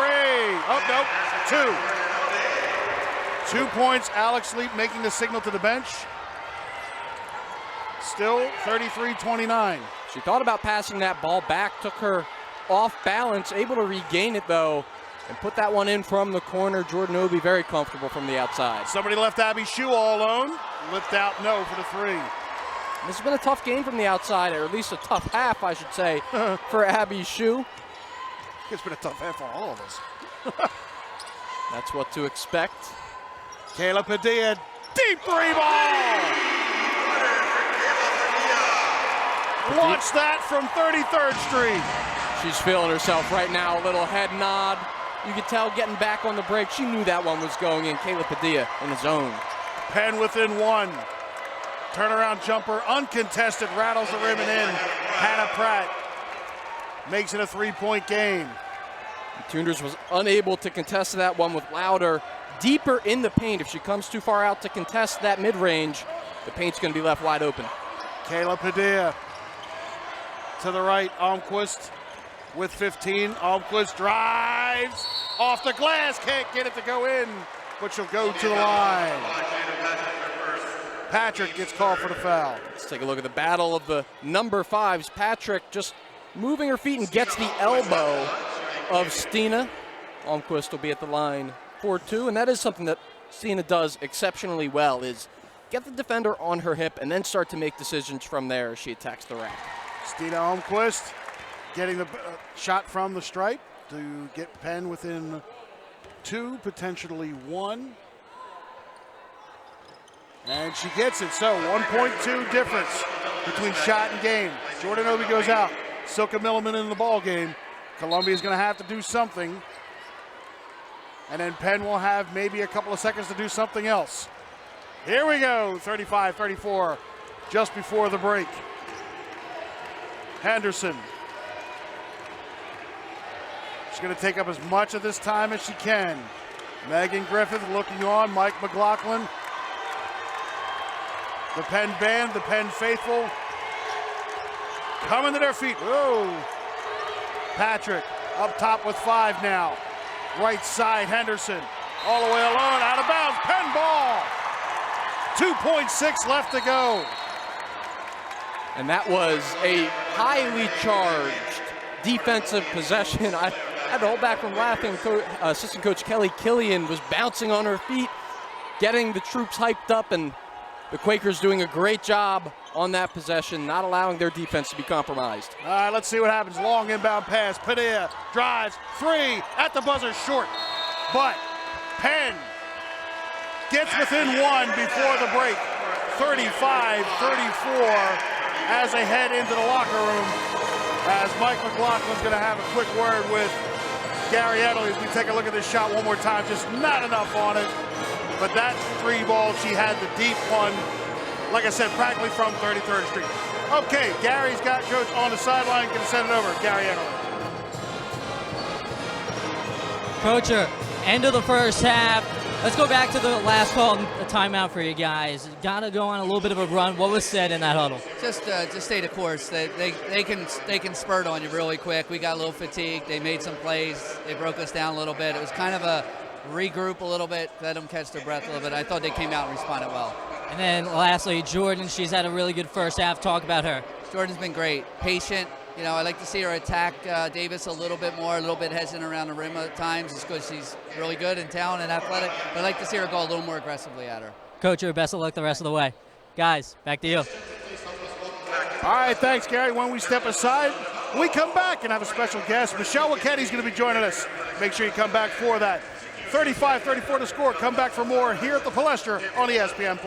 Speaker 1: Oh, nope, 2. 2 points. Alex Leap making the signal to the bench. Still 33-29.
Speaker 2: She thought about passing that ball back, took her off balance, able to regain it though, and put that one in from the corner. Jordan Obi very comfortable from the outside.
Speaker 1: Somebody left Abby Shu all alone. Lift out, no for the 3.
Speaker 2: This has been a tough game from the outside, or at least a tough half, I should say, for Abby Shu.
Speaker 1: It's been a tough half for all of us.
Speaker 2: That's what to expect.
Speaker 1: Kayla Padilla, deep 3 ball! Watch that from 33rd Street.
Speaker 2: She's feeling herself right now, a little head nod. You could tell getting back on the break, she knew that one was going in. Kayla Padilla in the zone.
Speaker 1: Penn within 1. Turnaround jumper, uncontested, rattles the rim and in. Hannah Pratt makes it a 3-point game.
Speaker 2: Tunders was unable to contest that one with Louder deeper in the paint. If she comes too far out to contest that mid-range, the paint's going to be left wide open.
Speaker 1: Kayla Padilla to the right, Almquist with 15. Almquist drives off the glass, can't get it to go in, but she'll go to the line. Patrick gets called for the foul.
Speaker 2: Let's take a look at the battle of the number 5s. Patrick just moving her feet and gets the elbow of Stina. Almquist will be at the line for 2, and that is something that Stina does exceptionally well, is get the defender on her hip and then start to make decisions from there as she attacks the rack.
Speaker 1: Stina Almquist getting the shot from the stripe to get Penn within 2, potentially 1. And she gets it, so 1.2 difference between shot and game. Jordan Obi goes out. Silka Milliman in the ball game. Columbia's going to have to do something. And then Penn will have maybe a couple of seconds to do something else. Here we go, 35-34, just before the break. Henderson. She's going to take up as much of this time as she can. Megan Griffith looking on, Mike McLaughlin. The Penn band, the Penn faithful, coming to their feet. Whoa. Patrick up top with 5 now. Right side, Henderson. All the way alone, out of bounds. Penn ball. 2.6 left to go.
Speaker 2: And that was a highly charged defensive possession. I had to hold back from laughing. Assistant Coach Kelly Killian was bouncing on her feet, getting the troops hyped up, and the Quakers doing a great job on that possession, not allowing their defense to be compromised.
Speaker 1: All right, let's see what happens. Long inbound pass. Padilla drives, 3 at the buzzer, short. But Penn gets within 1 before the break. 35-34 as they head into the locker room. As Mike McLaughlin's going to have a quick word with Gary Edley as we take a look at this shot one more time. Just not enough on it. But that 3 ball, she had the deep one, like I said, practically from 33rd Street. Okay, Gary's got Coach on the sideline. Going to send it over. Gary Edley.
Speaker 3: Coacher, end of the first half. Let's go back to the last call, a timeout for you guys. Got to go on a little bit of a run. What was said in that huddle?
Speaker 15: Just stay the course. They can spurt on you really quick. We got a little fatigued. They made some plays. They broke us down a little bit. It was kind of a regroup a little bit, let them catch their breath a little bit. I thought they came out and responded well.
Speaker 3: And then lastly, Jordan, she's had a really good first half. Talk about her.
Speaker 15: Jordan's been great, patient. You know, I like to see her attack Davis a little bit more, a little bit hesitant around the rim at times, just because she's really good and talented and athletic. But I like to see her go a little more aggressively at her.
Speaker 3: Coach, best of luck the rest of the way. Guys, back to you.
Speaker 1: All right, thanks, Gary. When we step aside, we come back and have a special guest. Michelle Waketti's going to be joining us. Make sure you come back for that. 35-34 to score. Come back for more here at the Palestra on ESPN+.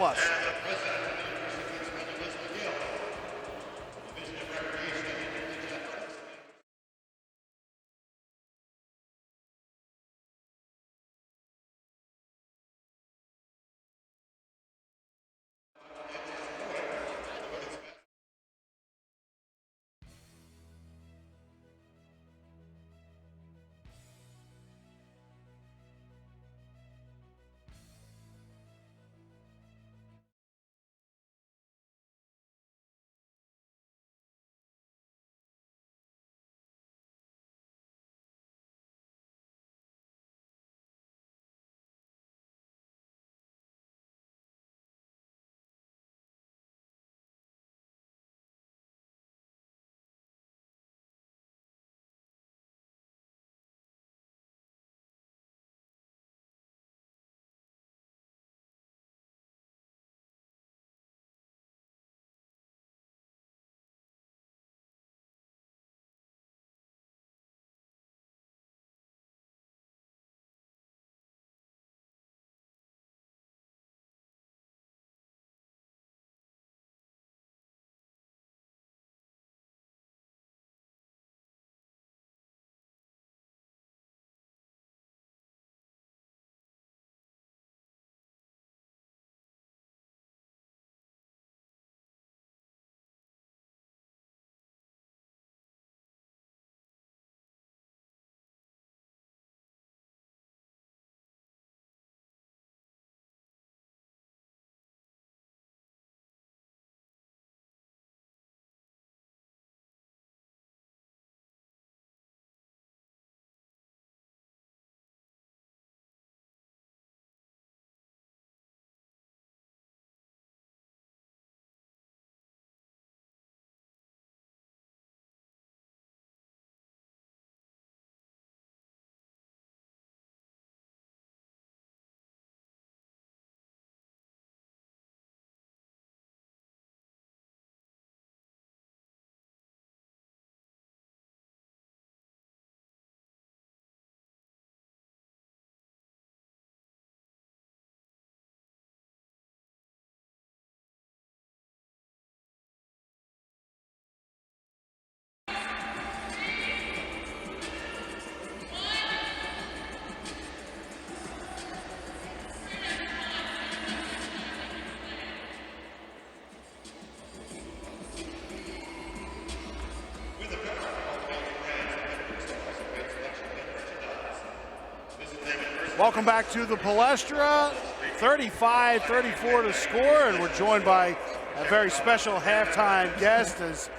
Speaker 1: Welcome back to the Palestra. 35-34 to score, and we're joined by a very special halftime guest as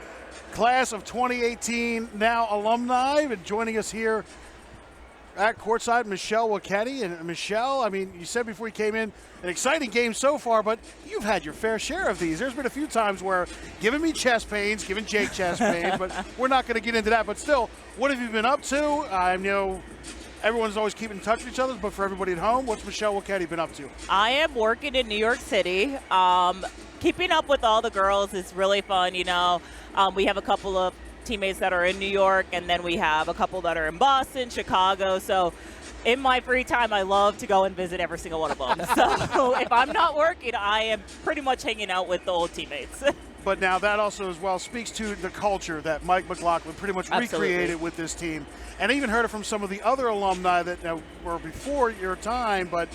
Speaker 1: class of 2018 now alumni, and joining us here at courtside, Michelle Waketti. And Michelle, I mean, you said before you came in, an exciting game so far, but you've had your fair share of these. There's been a few times where giving me chest pains, giving Jake chest pains, but we're not going to get into that. But still, what have you been up to? I know everyone's always keeping in touch with each other, but for everybody at home, what's Michelle Waketti been up to?
Speaker 16: I am working in New York City. Keeping up with all the girls is really fun, you know. We have a couple of teammates that are in New York, and then we have a couple that are in Boston, Chicago. So in my free time, I love to go and visit every single one of them. So if I'm not working, I am pretty much hanging out with the old teammates.
Speaker 1: But now that also as well speaks to the culture that Mike McLaughlin pretty much recreated with this team. And I even heard it from some of the other alumni that were before your time, but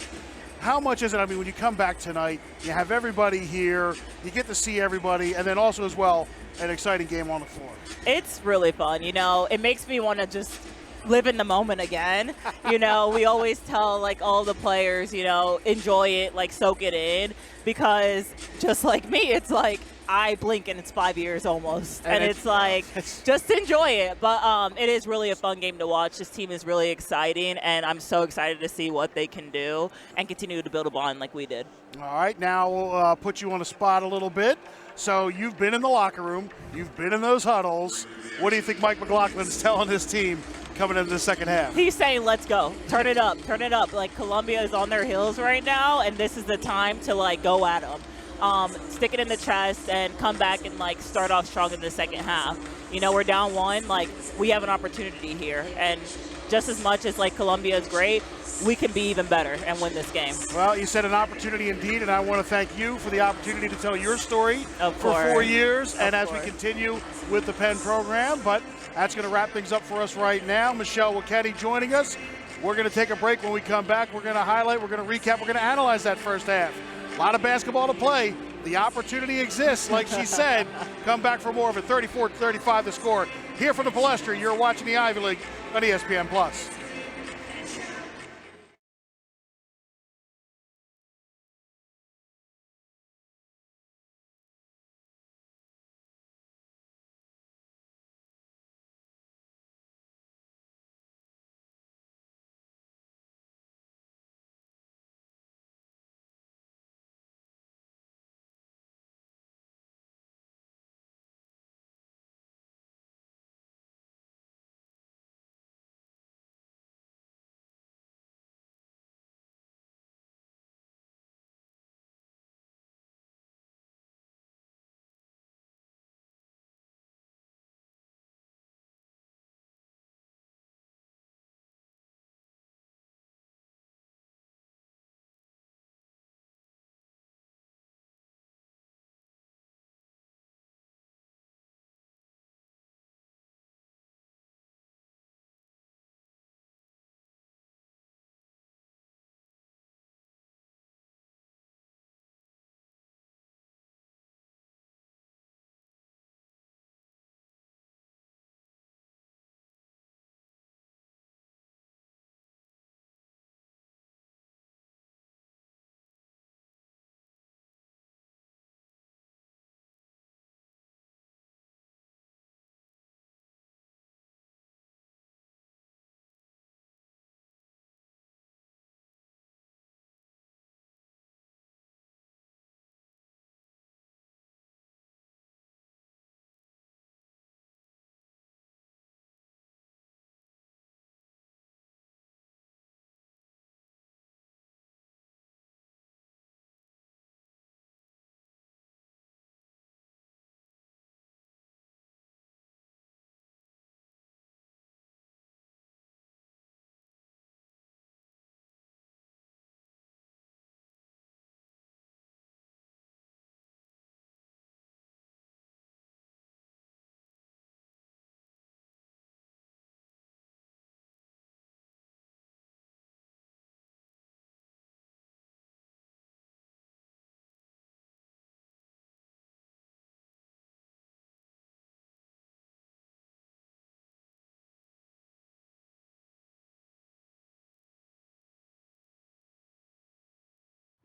Speaker 1: how much is it? I mean, when you come back tonight, you have everybody here, you get to see everybody, and then also as well, an exciting game on the floor.
Speaker 16: It's really fun, you know. It makes me want to just live in the moment again. You know, we always tell, like, all the players, you know, enjoy it, like, soak it in, because just like me, it's like, I blink and it's 5 years almost. And it's like, just enjoy it. But it is really a fun game to watch. This team is really exciting, and I'm so excited to see what they can do and continue to build a bond like we did.
Speaker 1: All right, now we'll put you on the spot a little bit. So you've been in the locker room. You've been in those huddles. What do you think Mike McLaughlin's telling his team coming into the second half?
Speaker 16: He's saying, let's go. Turn it up. Turn it up. Like, Columbia is on their heels right now, and this is the time to, like, go at them. stick it in the chest, and come back and like start off strong in the second half. You know, we're down 1, like we have an opportunity here, and just as much as like Columbia is great, we can be even better and win this game.
Speaker 1: Well, you said an opportunity indeed, and I want to thank you for the opportunity to tell your story
Speaker 16: for
Speaker 1: 4 years, and as
Speaker 16: course.
Speaker 1: we continue with the Penn program. But that's going to wrap things up for us right now. Michelle Wicchetti joining us. We're going to take a break. When we come back, we're going to highlight, we're going to recap, we're going to analyze that first half. A lot of basketball to play. The opportunity exists, like she said. Come back for more of it. 34-35 the score. Here from the Palestra, you're watching the Ivy League on ESPN+.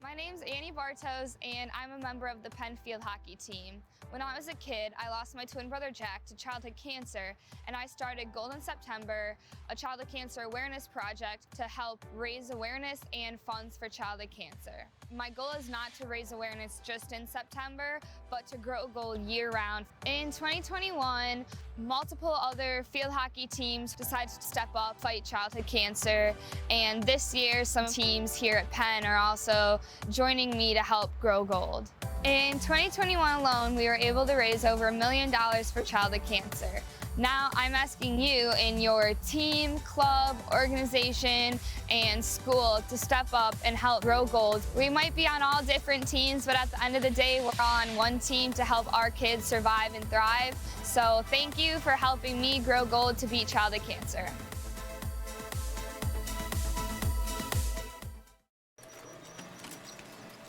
Speaker 17: My name's Annie Bartos, and I'm a member of the Penn field hockey team. When I was a kid, I lost my twin brother Jack to childhood cancer, and I started Golden September, a childhood cancer awareness project to help raise awareness and funds for childhood cancer. My goal is not to raise awareness just in September, but to grow gold year-round. In 2021, multiple other field hockey teams decided to step up, fight childhood cancer, and this year some teams here at Penn are also joining me to help grow gold. In 2021 alone, we were able to raise over $1 million for childhood cancer. Now I'm asking you in your team, club, organization, and school to step up and help grow gold. We might be on all different teams, but at the end of the day, we're on one team to help our kids survive and thrive. So thank you for helping me grow gold to beat childhood cancer.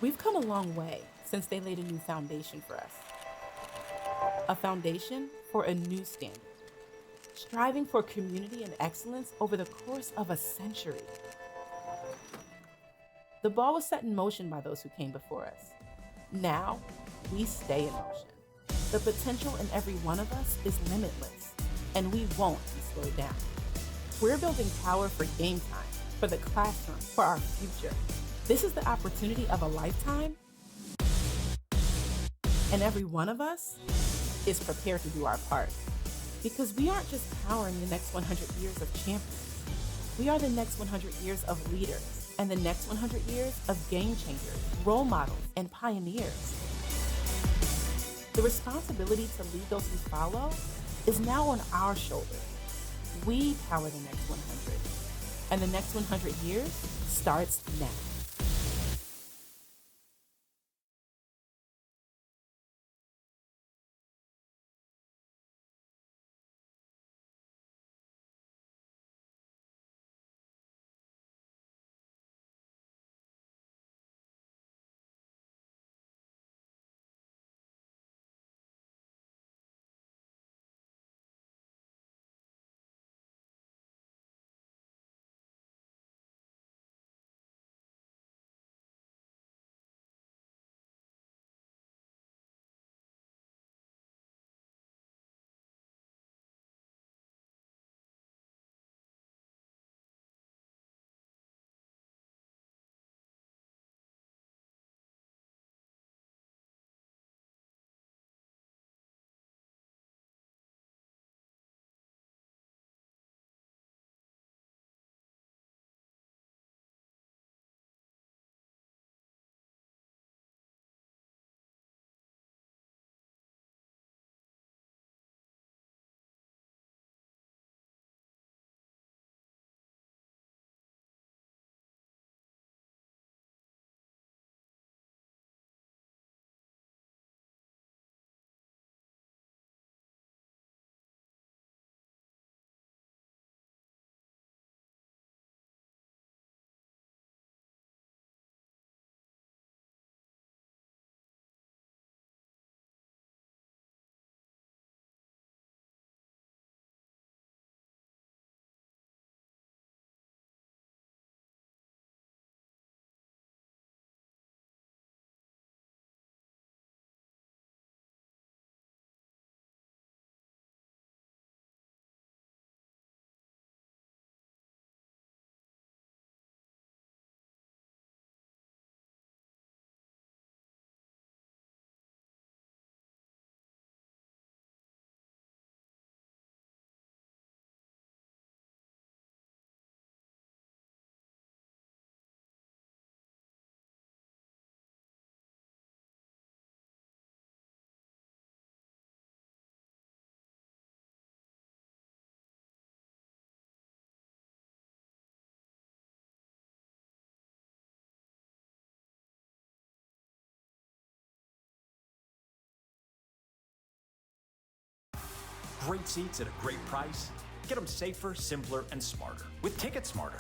Speaker 18: We've come a long way since they laid a new foundation for us. A foundation for a new standard, striving for community and excellence over the course of a century. The ball was set in motion by those who came before us. Now, we stay in motion. The potential in every one of us is limitless, and we won't be slowed down. We're building power for game time, for the classroom, for our future. This is the opportunity of a lifetime, and every one of us is prepared to do our part. Because we aren't just powering the next 100 years of champions. We are the next 100 years of leaders, and the next 100 years of game changers, role models, and pioneers. The responsibility to lead those who follow is now on our shoulders. We power the next 100, and the next 100 years starts now.
Speaker 4: Great seats at a great price. Get them safer, simpler, and smarter with Ticket Smarter.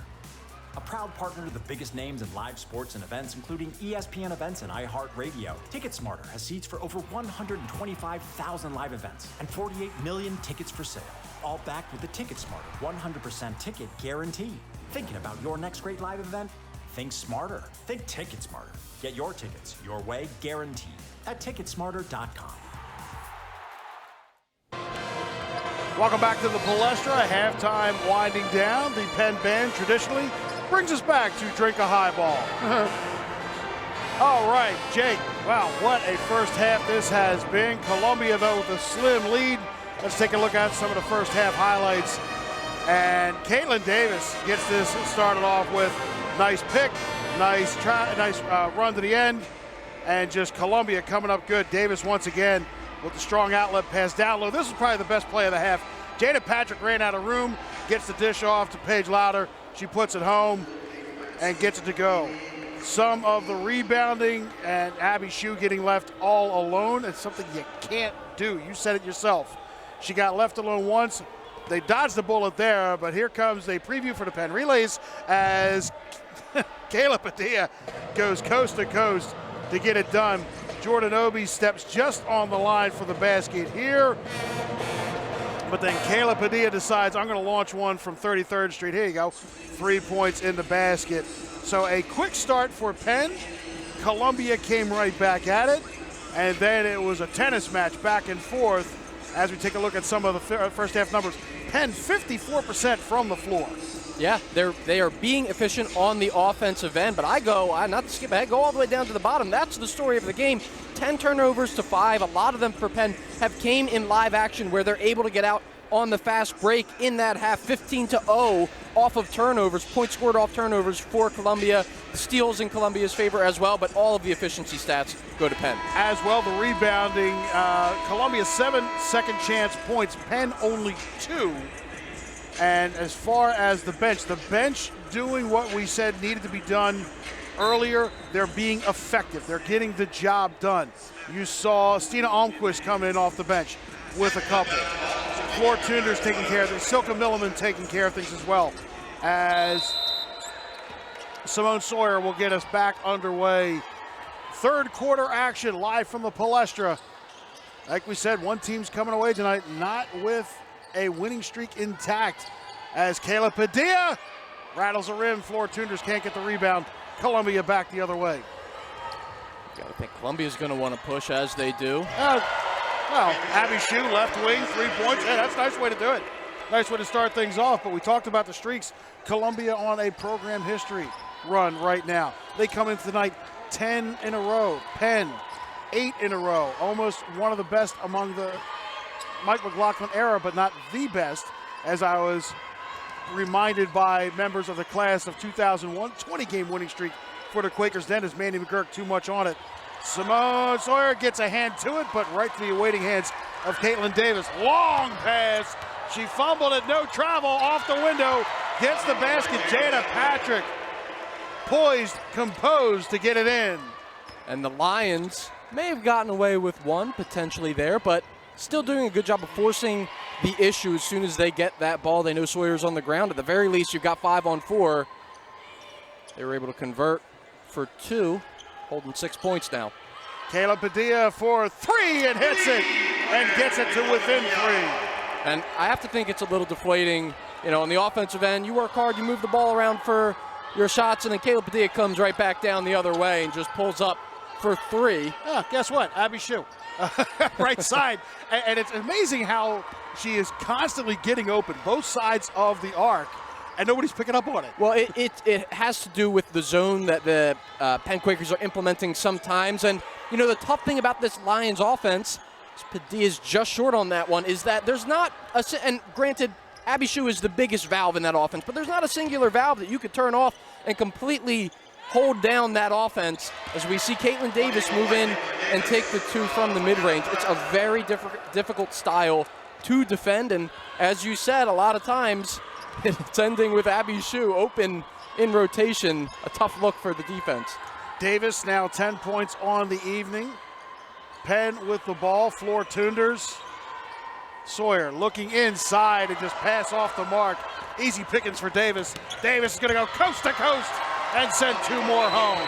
Speaker 4: A proud partner to the biggest names in live sports and events, including ESPN events and iHeartRadio. Ticket Smarter has seats for over 125,000 live events and 48 million tickets for sale. All backed with the Ticket Smarter 100% ticket guarantee. Thinking about your next great live event? Think smarter. Think Ticket Smarter. Get your tickets your way, guaranteed, at ticketsmarter.com.
Speaker 1: Welcome back to the Palestra. Halftime winding down. The Penn band traditionally brings us back to drink a highball. All right, Jake. Wow, what a first half this has been. Columbia, though, with a slim lead. Let's take a look at some of the first half highlights. And Caitlin Davis gets this started off with nice pick, nice run to the end, and just Columbia coming up good. Davis once again with the strong outlet pass down low. This is probably the best play of the half. Jada Patrick ran out of room, gets the dish off to Paige Louder. She puts it home and gets it to go. Some of the rebounding and Abby Shue getting left all alone is something you can't do. You said it yourself. She got left alone once. They dodged the bullet there, but here comes a preview for the Penn Relays as Kayla Padilla goes coast to coast to get it done. Jordan Obi steps just on the line for the basket here. But then Kayla Padilla decides, I'm going to launch one from 33rd Street. Here you go. 3 points in the basket. So a quick start for Penn. Columbia came right back at it. And then it was a tennis match back and forth as we take a look at some of the first half numbers. Penn 54% from the floor.
Speaker 2: Yeah, they are being efficient on the offensive end, but not to skip ahead, go all the way down to the bottom. That's the story of the game. 10 turnovers to 5. A lot of them for Penn have came in live action where they're able to get out on the fast break in that half, 15-0 off of turnovers, points scored off turnovers for Columbia. The steals in Columbia's favor as well, but all of the efficiency stats go to Penn.
Speaker 1: As well, the rebounding, Columbia 7 second chance points, Penn only 2. And as far as the bench doing what we said needed to be done earlier. They're being effective. They're getting the job done. You saw Stina Almquist come in off the bench with a couple. Floor Tunder's taking care of things. Silke Milliman taking care of things as well. As Simone Sawyer will get us back underway. Third quarter action live from the Palestra. Like we said, one team's coming away tonight not with a winning streak intact as Kayla Padilla rattles a rim. Floor Tunders can't get the rebound. Columbia back the other way.
Speaker 2: I think Columbia's going to want to push as they do.
Speaker 1: Well, Abby Shue, left wing, 3 points. Hey, that's a nice way to do it. Nice way to start things off, but we talked about the streaks. Columbia on a program history run right now. They come in tonight 10 in a row. Penn, 8 in a row. Almost one of the best among the Mike McLaughlin era, but not the best, as I was reminded by members of the class of 2001, 20-game winning streak for the Quakers then, as Mandy McGurk too much on it. Simone Sawyer gets a hand to it, but right to the awaiting hands of Caitlin Davis. Long pass. She fumbled it, no travel, off the window, gets the basket. Jada Patrick poised, composed to get it in.
Speaker 2: And the Lions may have gotten away with one potentially there, but still doing a good job of forcing the issue as soon as they get that ball. They know Sawyer's on the ground. At the very least, you've got 5 on 4. They were able to convert for 2, holding 6 points now.
Speaker 1: Kayla Padilla for 3 and hits it and gets it to within 3.
Speaker 2: And I have to think it's a little deflating, you know, on the offensive end. You work hard, you move the ball around for your shots, and then Kayla Padilla comes right back down the other way and just pulls up for 3.
Speaker 1: Guess what? Abby Shue. Right side. And it's amazing how she is constantly getting open, both sides of the arc, and nobody's picking up on it.
Speaker 2: Well, it has to do with the zone that the Penn Quakers are implementing sometimes. And, you know, the tough thing about this Lions offense, Padilla's just short on that one, is that there's not a, and granted, Abby Shue is the biggest valve in that offense, but there's not a singular valve that you could turn off and completely hold down that offense, as we see Caitlin Davis move in and take the 2 from the mid-range. It's a very difficult style to defend, and as you said, a lot of times it's ending with Abby Shue open in rotation. A tough look for the defense.
Speaker 1: Davis now 10 points on the evening. Penn with the ball. Floor Tunders. Sawyer looking inside and just pass off the mark. Easy pickings for Davis. Davis is going to go coast to coast and send 2 more home.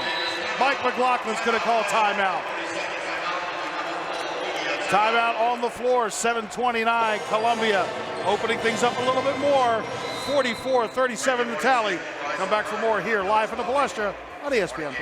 Speaker 1: Mike McLaughlin's going to call timeout. Timeout on the floor, 7:29. Columbia opening things up a little bit more. 44-37 the tally. Come back for more here live from the Palestra on ESPN+.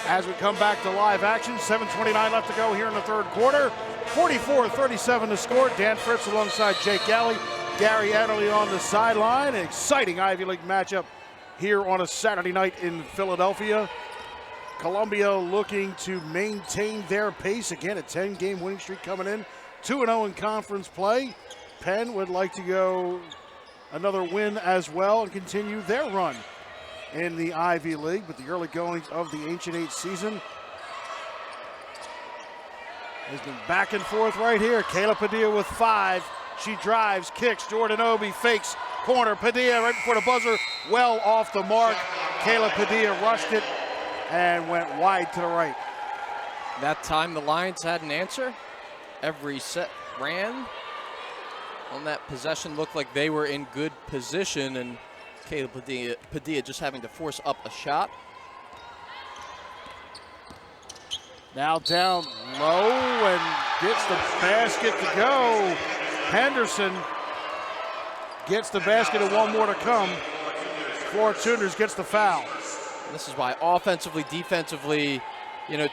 Speaker 1: As we come back to live action, 7:29 left to go here in the third quarter. 44-37 to score. Dan Fritz alongside Jake Galley. Gary Adderley on the sideline. An exciting Ivy League matchup here on a Saturday night in Philadelphia. Columbia looking to maintain their pace. Again, a 10-game winning streak coming in. 2-0 in conference play. Penn would like to go another win as well and continue their run in the Ivy League. But the early goings of the Ancient Eight season has been back and forth right here. Kayla Padilla with 5. She drives, kicks, Jordan Obi fakes, corner, Padilla right before the buzzer, well off the mark. Kayla Padilla rushed it and went wide to the right.
Speaker 2: That time the Lions had an answer. Every set ran. On that possession looked like they were in good position, and Kayla Padilla just having to force up a shot.
Speaker 1: Now down low and gets the basket to go. Henderson gets the basket and one more to come. Florida Tuners gets the foul.
Speaker 2: This is why offensively, defensively,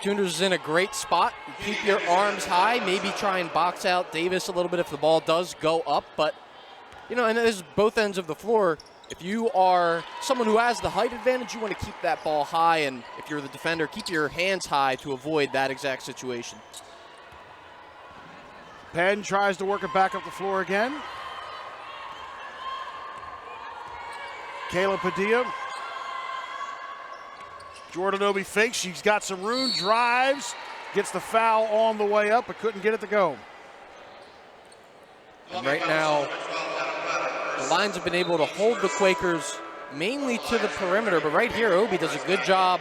Speaker 2: Tuners is in a great spot. Keep your arms high, maybe try and box out Davis a little bit if the ball does go up. But, and this is both ends of the floor. If you are someone who has the height advantage, you want to keep that ball high. And if you're the defender, keep your hands high to avoid that exact situation.
Speaker 1: Penn tries to work it back up the floor again. Kayla Padilla. Jordan Obi fakes. She's got some room, drives, gets the foul on the way up, but couldn't get it to go.
Speaker 2: And right now, the Lions have been able to hold the Quakers mainly to the perimeter, but right here, Obi does a good job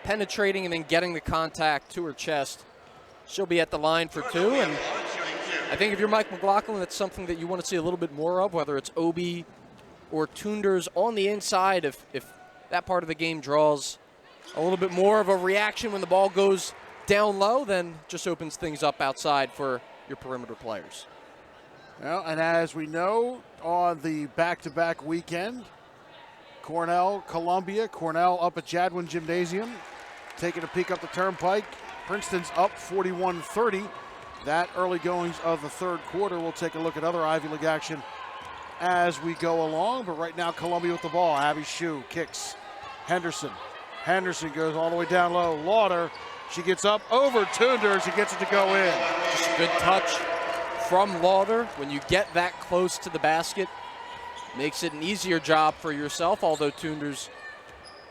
Speaker 2: penetrating and then getting the contact to her chest. She'll be at the line for 2, and I think if you're Mike McLaughlin, that's something that you want to see a little bit more of, whether it's Obi or Tunders on the inside. If that part of the game draws a little bit more of a reaction when the ball goes down low, then just opens things up outside for your perimeter players.
Speaker 1: Well, and as we know, on the back-to-back weekend, Columbia, Cornell up at Jadwin Gymnasium, taking a peek up the turnpike. Princeton's up 41-30. That early goings of the third quarter. We'll take a look at other Ivy League action as we go along. But right now, Columbia with the ball. Abby Shue kicks. Henderson goes all the way down low. Lauder, she gets up over Tunders. She gets it to go in.
Speaker 2: Just a good touch from Lauder. When you get that close to the basket, makes it an easier job for yourself, although Tunders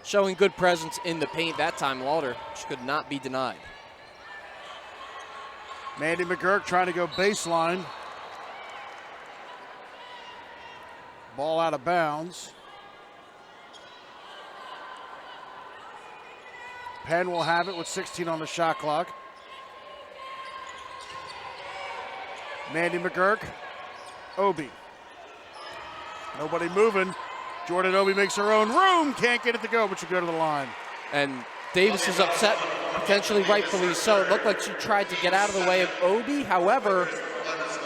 Speaker 2: showing good presence in the paint that time. Lauder just could not be denied.
Speaker 1: Mandy McGurk trying to go baseline. Ball out of bounds. Penn will have it with 16 on the shot clock. Mandy McGurk. Obi. Nobody moving. Jordan Obi makes her own room. Can't get it to go, but she'll go to the line.
Speaker 2: And Davis is upset, potentially rightfully so. It looked like she tried to get out of the way of Obi. However,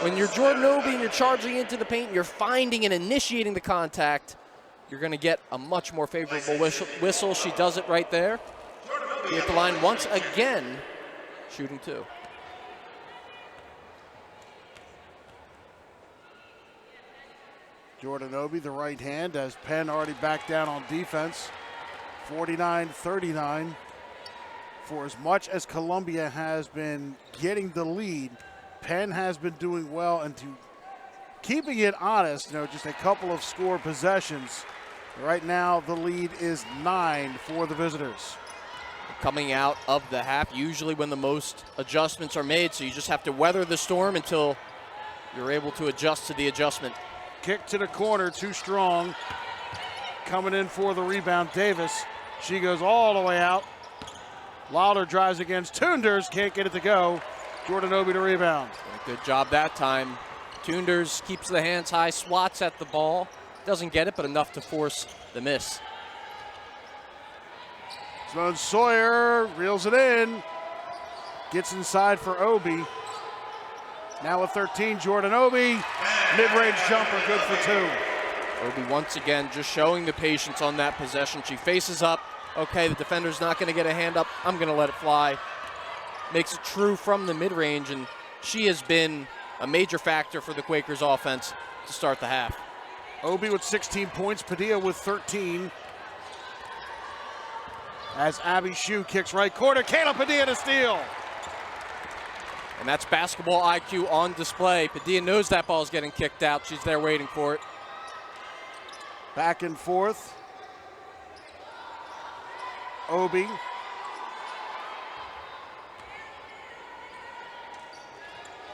Speaker 2: when you're Jordan Obi and you're charging into the paint, you're finding and initiating the contact, you're going to get a much more favorable whistle. She does it right there. Be at the line once again, shooting 2.
Speaker 1: Jordan Obi, the right hand, as Penn already backed down on defense. 49-39. For as much as Columbia has been getting the lead, Penn has been doing well and to keeping it honest, just a couple of score possessions. Right now, the lead is 9 for the visitors.
Speaker 2: Coming out of the half, usually when the most adjustments are made, so you just have to weather the storm until you're able to adjust to the adjustment.
Speaker 1: Kick to the corner, too strong. Coming in for the rebound, Davis. She goes all the way out. Lauder drives against Tunders, can't get it to go. Jordan Obi to rebound.
Speaker 2: Good job that time. Tunders keeps the hands high, swats at the ball. Doesn't get it, but enough to force the miss.
Speaker 1: Simone Sawyer reels it in. Gets inside for Obi. Now with 13, Jordan Obi. Mid-range jumper, good for 2.
Speaker 2: Obi once again just showing the patience on that possession. She faces up, okay, the defender's not going to get a hand up, I'm going to let it fly. Makes it true from the mid-range, and she has been a major factor for the Quakers offense to start the half.
Speaker 1: Obi with 16 points, Padilla with 13. As Abby Shue kicks right corner, Kayla Padilla to steal.
Speaker 2: And that's basketball IQ on display. Padilla knows that ball's getting kicked out. She's there waiting for it.
Speaker 1: Back and forth. Obi.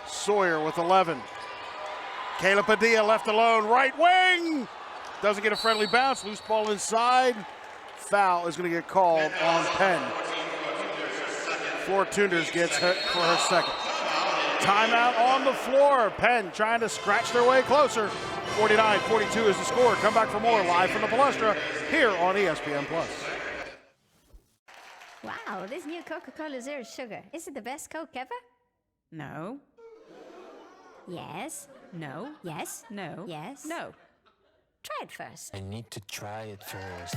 Speaker 1: Sawyer with 11. Kayla Padilla left alone, right wing. Doesn't get a friendly bounce, loose ball inside. Foul is going to get called on Penn. Tunders gets hit for her second. Timeout on the floor. Penn trying to scratch their way closer. 49-42 is the score. Come back for more live from the Palestra here on ESPN+.
Speaker 19: Wow, this new Coca-Cola Zero Sugar. Is it the best Coke ever?
Speaker 20: No.
Speaker 19: Yes.
Speaker 20: No.
Speaker 19: Yes.
Speaker 20: No.
Speaker 19: Yes.
Speaker 20: No.
Speaker 19: Try it first.
Speaker 21: I need to try it first.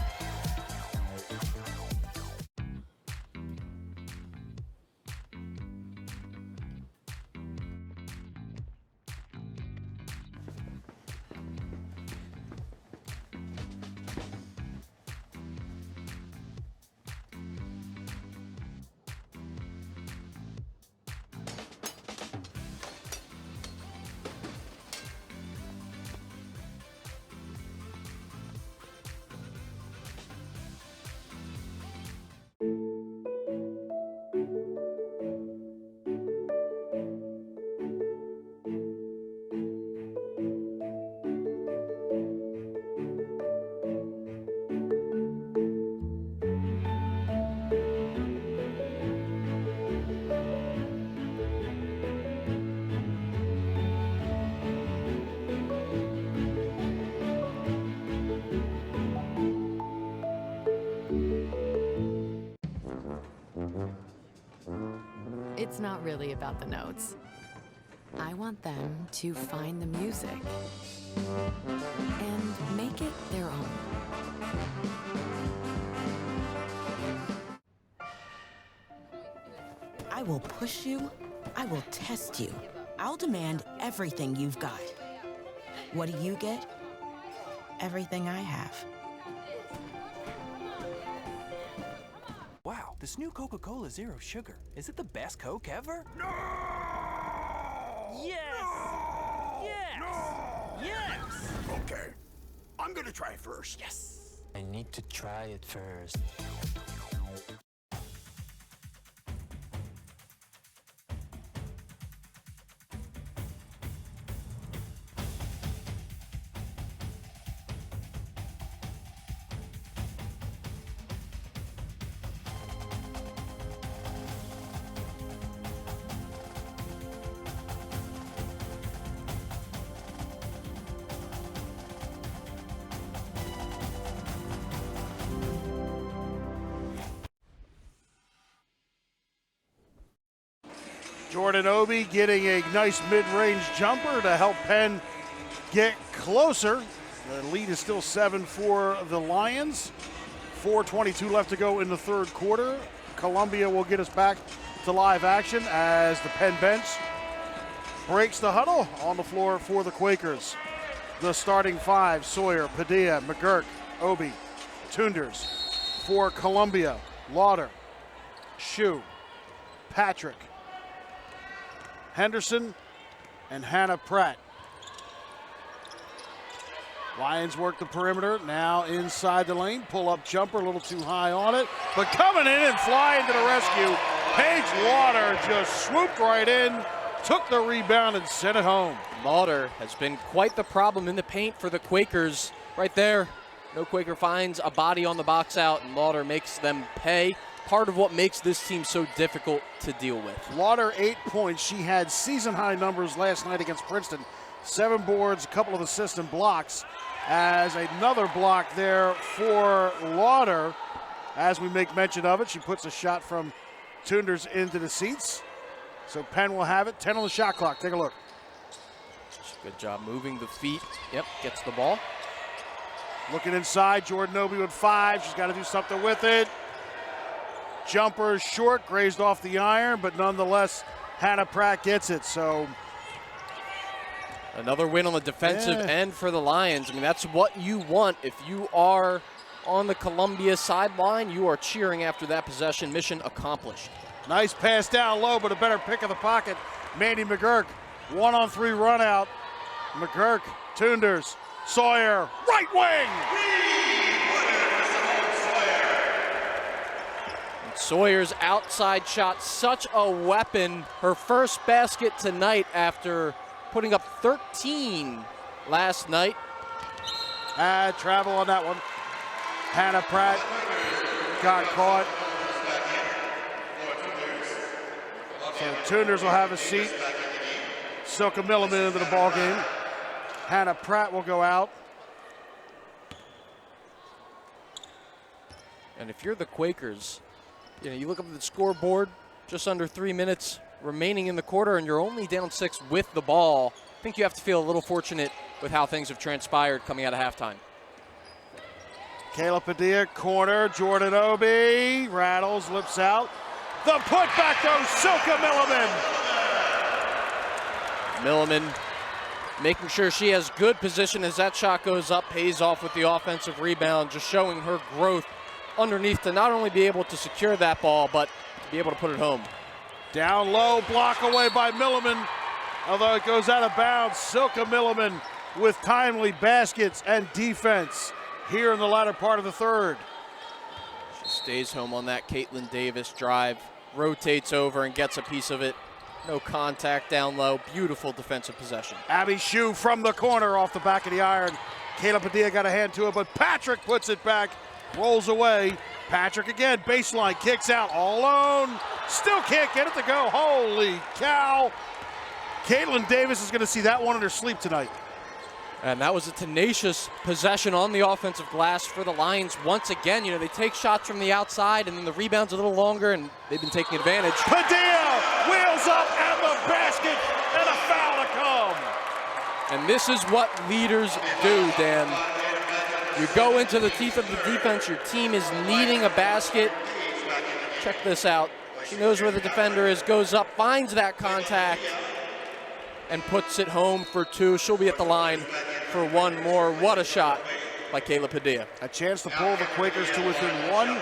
Speaker 13: It's not really about the notes. I want them to find the music and make it their own.
Speaker 14: I will push you. I will test you. I'll demand everything you've got. What do you get? Everything I have.
Speaker 22: Wow, this new Coca-Cola Zero Sugar. Is it the best Coke ever?
Speaker 6: No!
Speaker 22: Yes!
Speaker 6: No!
Speaker 22: Yes!
Speaker 6: No!
Speaker 22: Yes!
Speaker 6: Okay, I'm gonna try first.
Speaker 22: Yes!
Speaker 21: I need to try it first.
Speaker 1: Jordan Obi getting a nice mid-range jumper to help Penn get closer. The lead is still 7 for the Lions. 4:22 left to go in the third quarter. Columbia will get us back to live action as the Penn bench breaks the huddle on the floor for the Quakers. The starting five: Sawyer, Padilla, McGurk, Obi, Tunders. For Columbia: Lauder, Shue, Patrick, Henderson, and Hannah Pratt. Lions work the perimeter, now inside the lane. Pull-up jumper, a little too high on it. But coming in and flying to the rescue, Paige Lauder just swooped right in, took the rebound, and sent it home.
Speaker 2: Lauder has been quite the problem in the paint for the Quakers. Right there, no Quaker finds a body on the box out, and Lauder makes them pay. Part of what makes this team so difficult to deal with.
Speaker 1: Lauder, 8 points. She had season-high numbers last night against Princeton. 7 boards, a couple of assists and blocks. As another block there for Lauder. As we make mention of it, she puts a shot from Tunders into the seats. So Penn will have it. 10 on the shot clock. Take a look.
Speaker 2: Good job moving the feet. Yep, gets the ball.
Speaker 1: Looking inside, Jordan Obi with 5. She's got to do something with it. Jumper is short, grazed off the iron, but nonetheless, Hannah Pratt gets it. So
Speaker 2: another win on the defensive end for the Lions. I mean, that's what you want. If you are on the Columbia sideline, you are cheering after that possession. Mission accomplished.
Speaker 1: Nice pass down low, but a better pick of the pocket. Mandy McGurk, 1-on-3 run out. McGurk, Tunders, Sawyer, right wing!
Speaker 2: And Sawyer's outside shot, such a weapon. Her first basket tonight after putting up 13 last night.
Speaker 1: Travel on that one. Hannah Pratt got caught. So Tunders will have a seat. Silka Milliman into the ball game. Hannah Pratt will go out.
Speaker 2: And if you're the Quakers, you look up at the scoreboard, just under 3 minutes remaining in the quarter, and you're only down 6 with the ball. I think you have to feel a little fortunate with how things have transpired coming out of halftime.
Speaker 1: Kayla Padilla, corner, Jordan Obi, rattles, lips out. The putback goes Silka Milliman.
Speaker 2: Milliman making sure she has good position as that shot goes up, pays off with the offensive rebound, just showing her growth underneath to not only be able to secure that ball, but to be able to put it home.
Speaker 1: Down low, block away by Milliman. Although it goes out of bounds, Silka Milliman with timely baskets and defense here in the latter part of the third.
Speaker 2: She stays home on that Caitlin Davis drive, rotates over and gets a piece of it. No contact down low, beautiful defensive possession.
Speaker 1: Abby Shue from the corner off the back of the iron. Kayla Padilla got a hand to it, but Patrick puts it back, rolls away. Patrick again, baseline, kicks out all alone. Still can't get it to go, holy cow. Caitlin Davis is gonna see that one in her sleep tonight.
Speaker 2: And that was a tenacious possession on the offensive glass for the Lions once again. They take shots from the outside and then the rebound's a little longer and they've been taking advantage.
Speaker 1: Padilla wheels up and the basket and a foul to come.
Speaker 2: And this is what leaders do, Dan. You go into the teeth of the defense, your team is needing a basket. Check this out. She knows where the defender is, goes up, finds that contact, and puts it home for 2. She'll be at the line for 1 more. What a shot by Kayla Padilla.
Speaker 1: A chance to pull the Quakers to within 1.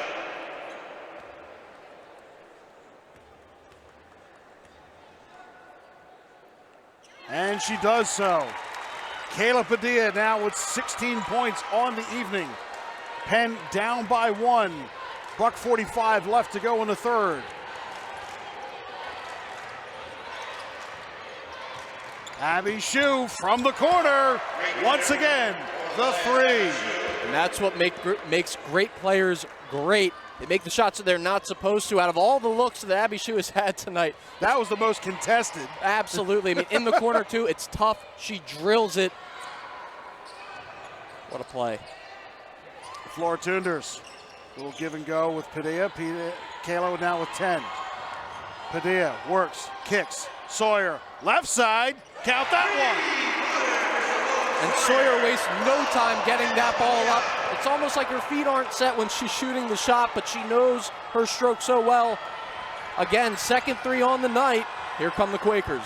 Speaker 1: And she does so. Kayla Padilla now with 16 points on the evening. Penn down by 1. Buck 45 left to go in the third. Abby Shue from the corner. Once again, the 3.
Speaker 2: And that's what makes great players great. They make the shots that they're not supposed to. Out of all the looks that Abby Shue has had tonight,
Speaker 1: that was the most contested.
Speaker 2: Absolutely. I mean, in the corner, too, it's tough. She drills it. What a play.
Speaker 1: Floor Tunders. A little give and go with Padilla. Kayla now with 10. Padilla works, kicks. Sawyer, left side. Count that one.
Speaker 2: And Sawyer wastes no time getting that ball up. It's almost like her feet aren't set when she's shooting the shot, but she knows her stroke so well. Again, second 3 on the night. Here come the Quakers.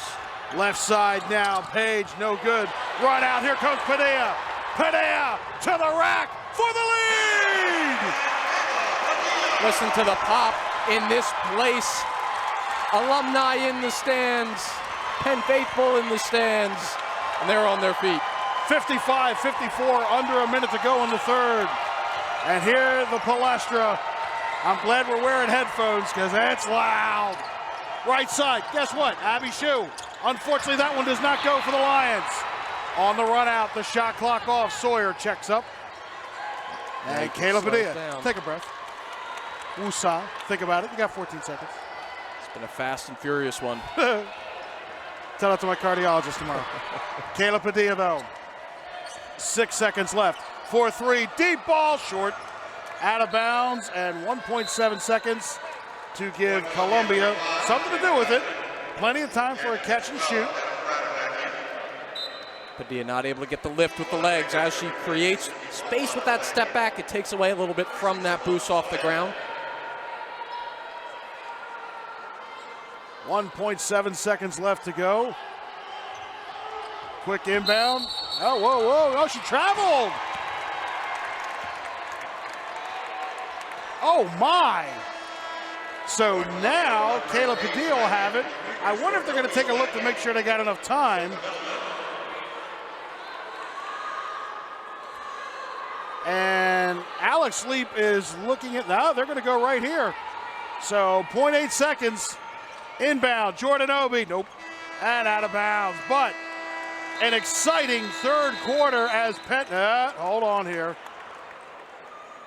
Speaker 1: Left side now, Page, no good. Run out, here comes Padilla. Padilla to the rack for the lead!
Speaker 2: Listen to the pop in this place. Alumni in the stands, Penn faithful in the stands, and they're on their feet.
Speaker 1: 55-54, under a minute to go in the third. And here the Palestra. I'm glad we're wearing headphones because that's loud. Right side, guess what? Abby Shue. Unfortunately, that one does not go for the Lions. On the run out, the shot clock off. Sawyer checks up. And Kayla Padilla, take a breath. Woosah, think about it. You got 14 seconds.
Speaker 2: It's been a fast and furious one.
Speaker 1: Tell that to my cardiologist tomorrow. Kayla Padilla, though. 6 seconds left. 4-3, deep ball, short. Out of bounds, and 1.7 seconds to give Columbia something to do with it. Plenty of time for a catch and shoot.
Speaker 2: Padilla not able to get the lift with the legs as she creates space with that step back. It takes away a little bit from that boost off the ground.
Speaker 1: 1.7 seconds left to go. Quick inbound. Oh, whoa, whoa. Oh, she traveled. Oh, my. So now Kayla Padilla will have it. I wonder if they're going to take a look to make sure they got enough time. And Alex Leap is looking at, now they're going to go right here. So 0.8 seconds. Inbound, Jordan Obi, nope, and out of bounds. But an exciting third quarter as Penn, hold on here.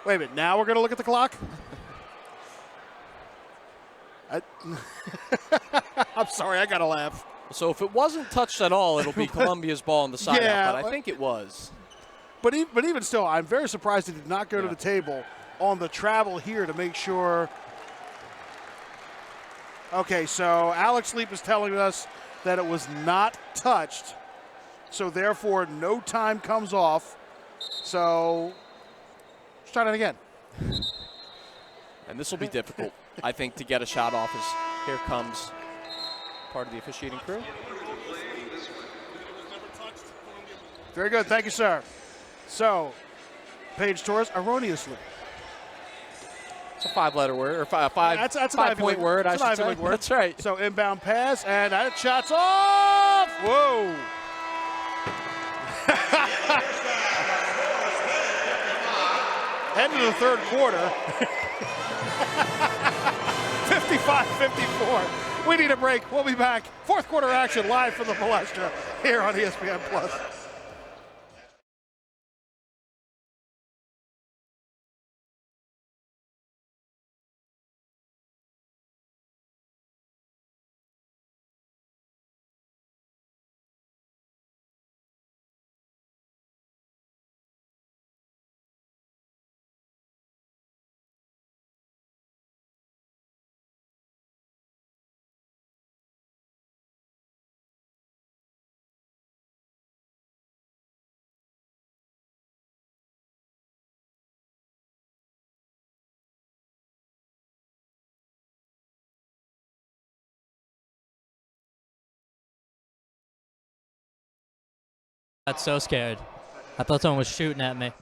Speaker 1: Wait a minute, now we're going to look at the clock? I'm sorry, I got to laugh.
Speaker 2: So if it wasn't touched at all, it'll be Columbia's ball on the side,
Speaker 1: Yeah,
Speaker 2: but I think it was.
Speaker 1: But even still, I'm very surprised it did not go to the table on the travel here to make sure. Okay, so Alex Leap is telling us that it was not touched, so therefore no time comes off. So let's try that again.
Speaker 2: And this will be difficult, I think, to get a shot off as here comes part of the officiating crew.
Speaker 1: Very good, thank you, sir. So, Paige Torres, erroneously.
Speaker 2: It's a 5-letter word, or
Speaker 1: That's an
Speaker 2: five-point word, I should say.
Speaker 1: Word.
Speaker 2: That's right.
Speaker 1: So inbound pass, and that shot's off. Whoa. End of the third quarter. 55-54. We need a break. We'll be back. Fourth quarter action live from the Palestra here on ESPN+.
Speaker 3: Got so scared. I thought someone was shooting at me.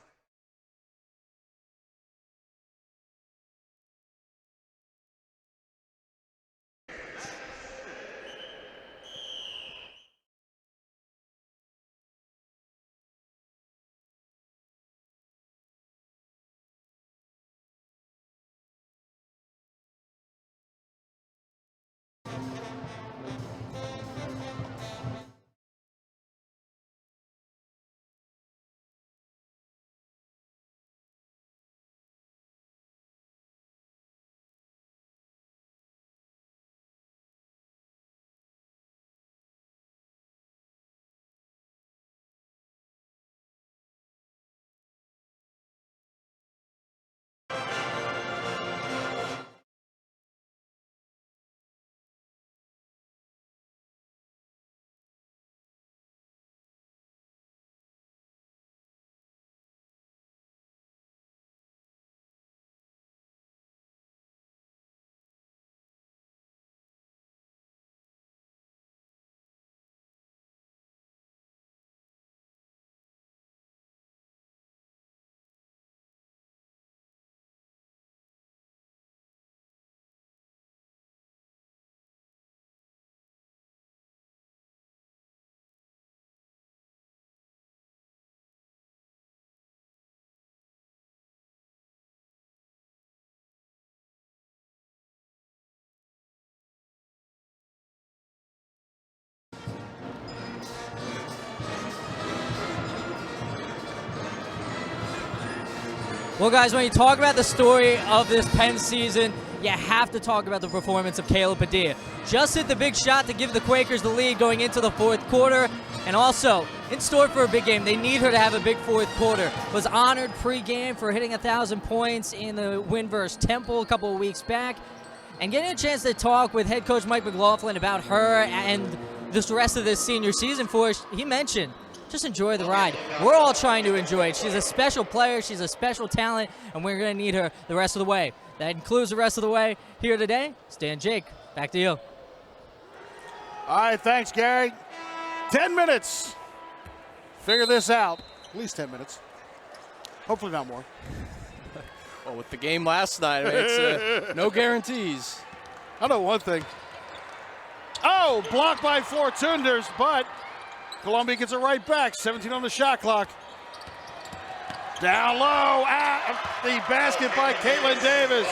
Speaker 3: Well, guys, when you talk about the story of this Penn season, you have to talk about the performance of Kayla Padilla. Just hit the big shot to give the Quakers the lead going into the fourth quarter, and also in store for a big game. They need her to have a big fourth quarter. Was honored pre-game for hitting 1,000 points in the win versus Temple a couple of weeks back, and getting a chance to talk with head coach Mike McLaughlin about her and this rest of this senior season for us. He mentioned just enjoy the ride. We're all trying to enjoy it. She's a special player. She's a special talent, and we're going to need her the rest of the way. That includes the rest of the way here today. Stan, Jake, back to you.
Speaker 1: All right, thanks, Gary. 10 minutes. Figure this out. At least 10 minutes. Hopefully not more.
Speaker 2: Well, with the game last night, I mean, it's no guarantees.
Speaker 1: I know one thing. Oh, blocked by Fortunders, but Columbia gets it right back. 17 on the shot clock. Down low at the basket by Caitlin Davis.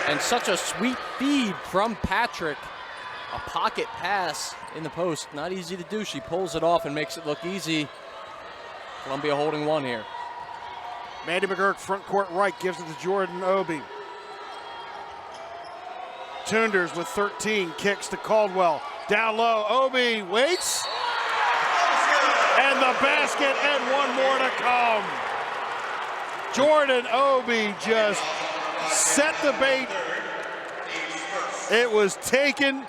Speaker 2: And such a sweet feed from Patrick. A pocket pass in the post. Not easy to do. She pulls it off and makes it look easy. Columbia holding one here.
Speaker 1: Mandy McGurk, front court right, gives it to Jordan Obi. Tunders with 13, kicks to Caldwell. Down low, Obi waits. And the basket, and one more to come. Jordan Obi just set the bait. It was taken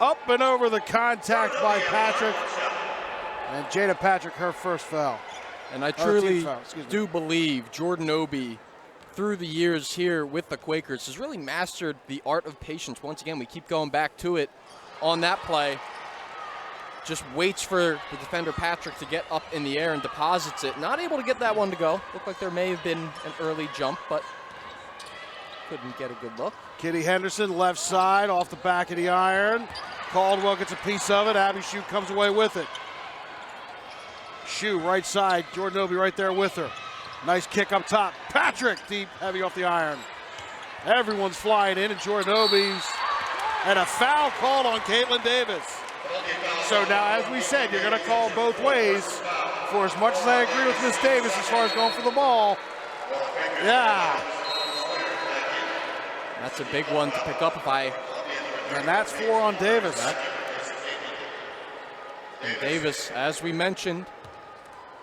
Speaker 1: up and over the contact by Patrick. And Jada Patrick, her first foul.
Speaker 2: And I truly do believe Jordan Obi, through the years here with the Quakers, has really mastered the art of patience. Once again, we keep going back to it on that play. Just waits for the defender Patrick to get up in the air and deposits it. Not able to get that one to go. Looked like there may have been an early jump, but couldn't get a good look.
Speaker 1: Kitty Henderson, left side, off the back of the iron. Caldwell gets a piece of it. Abby Shue comes away with it. Shue, right side. Jordan Obi right there with her. Nice kick up top. Patrick, deep, heavy off the iron. Everyone's flying in, and Jordan Obi's. And a foul called on Caitlin Davis. So now, as we said, you're going to call both ways. For as much as I agree with Miss Davis as far as going for the ball, yeah.
Speaker 2: That's a big one to pick up if I...
Speaker 1: And that's 4 on Davis.
Speaker 2: And Davis, as we mentioned,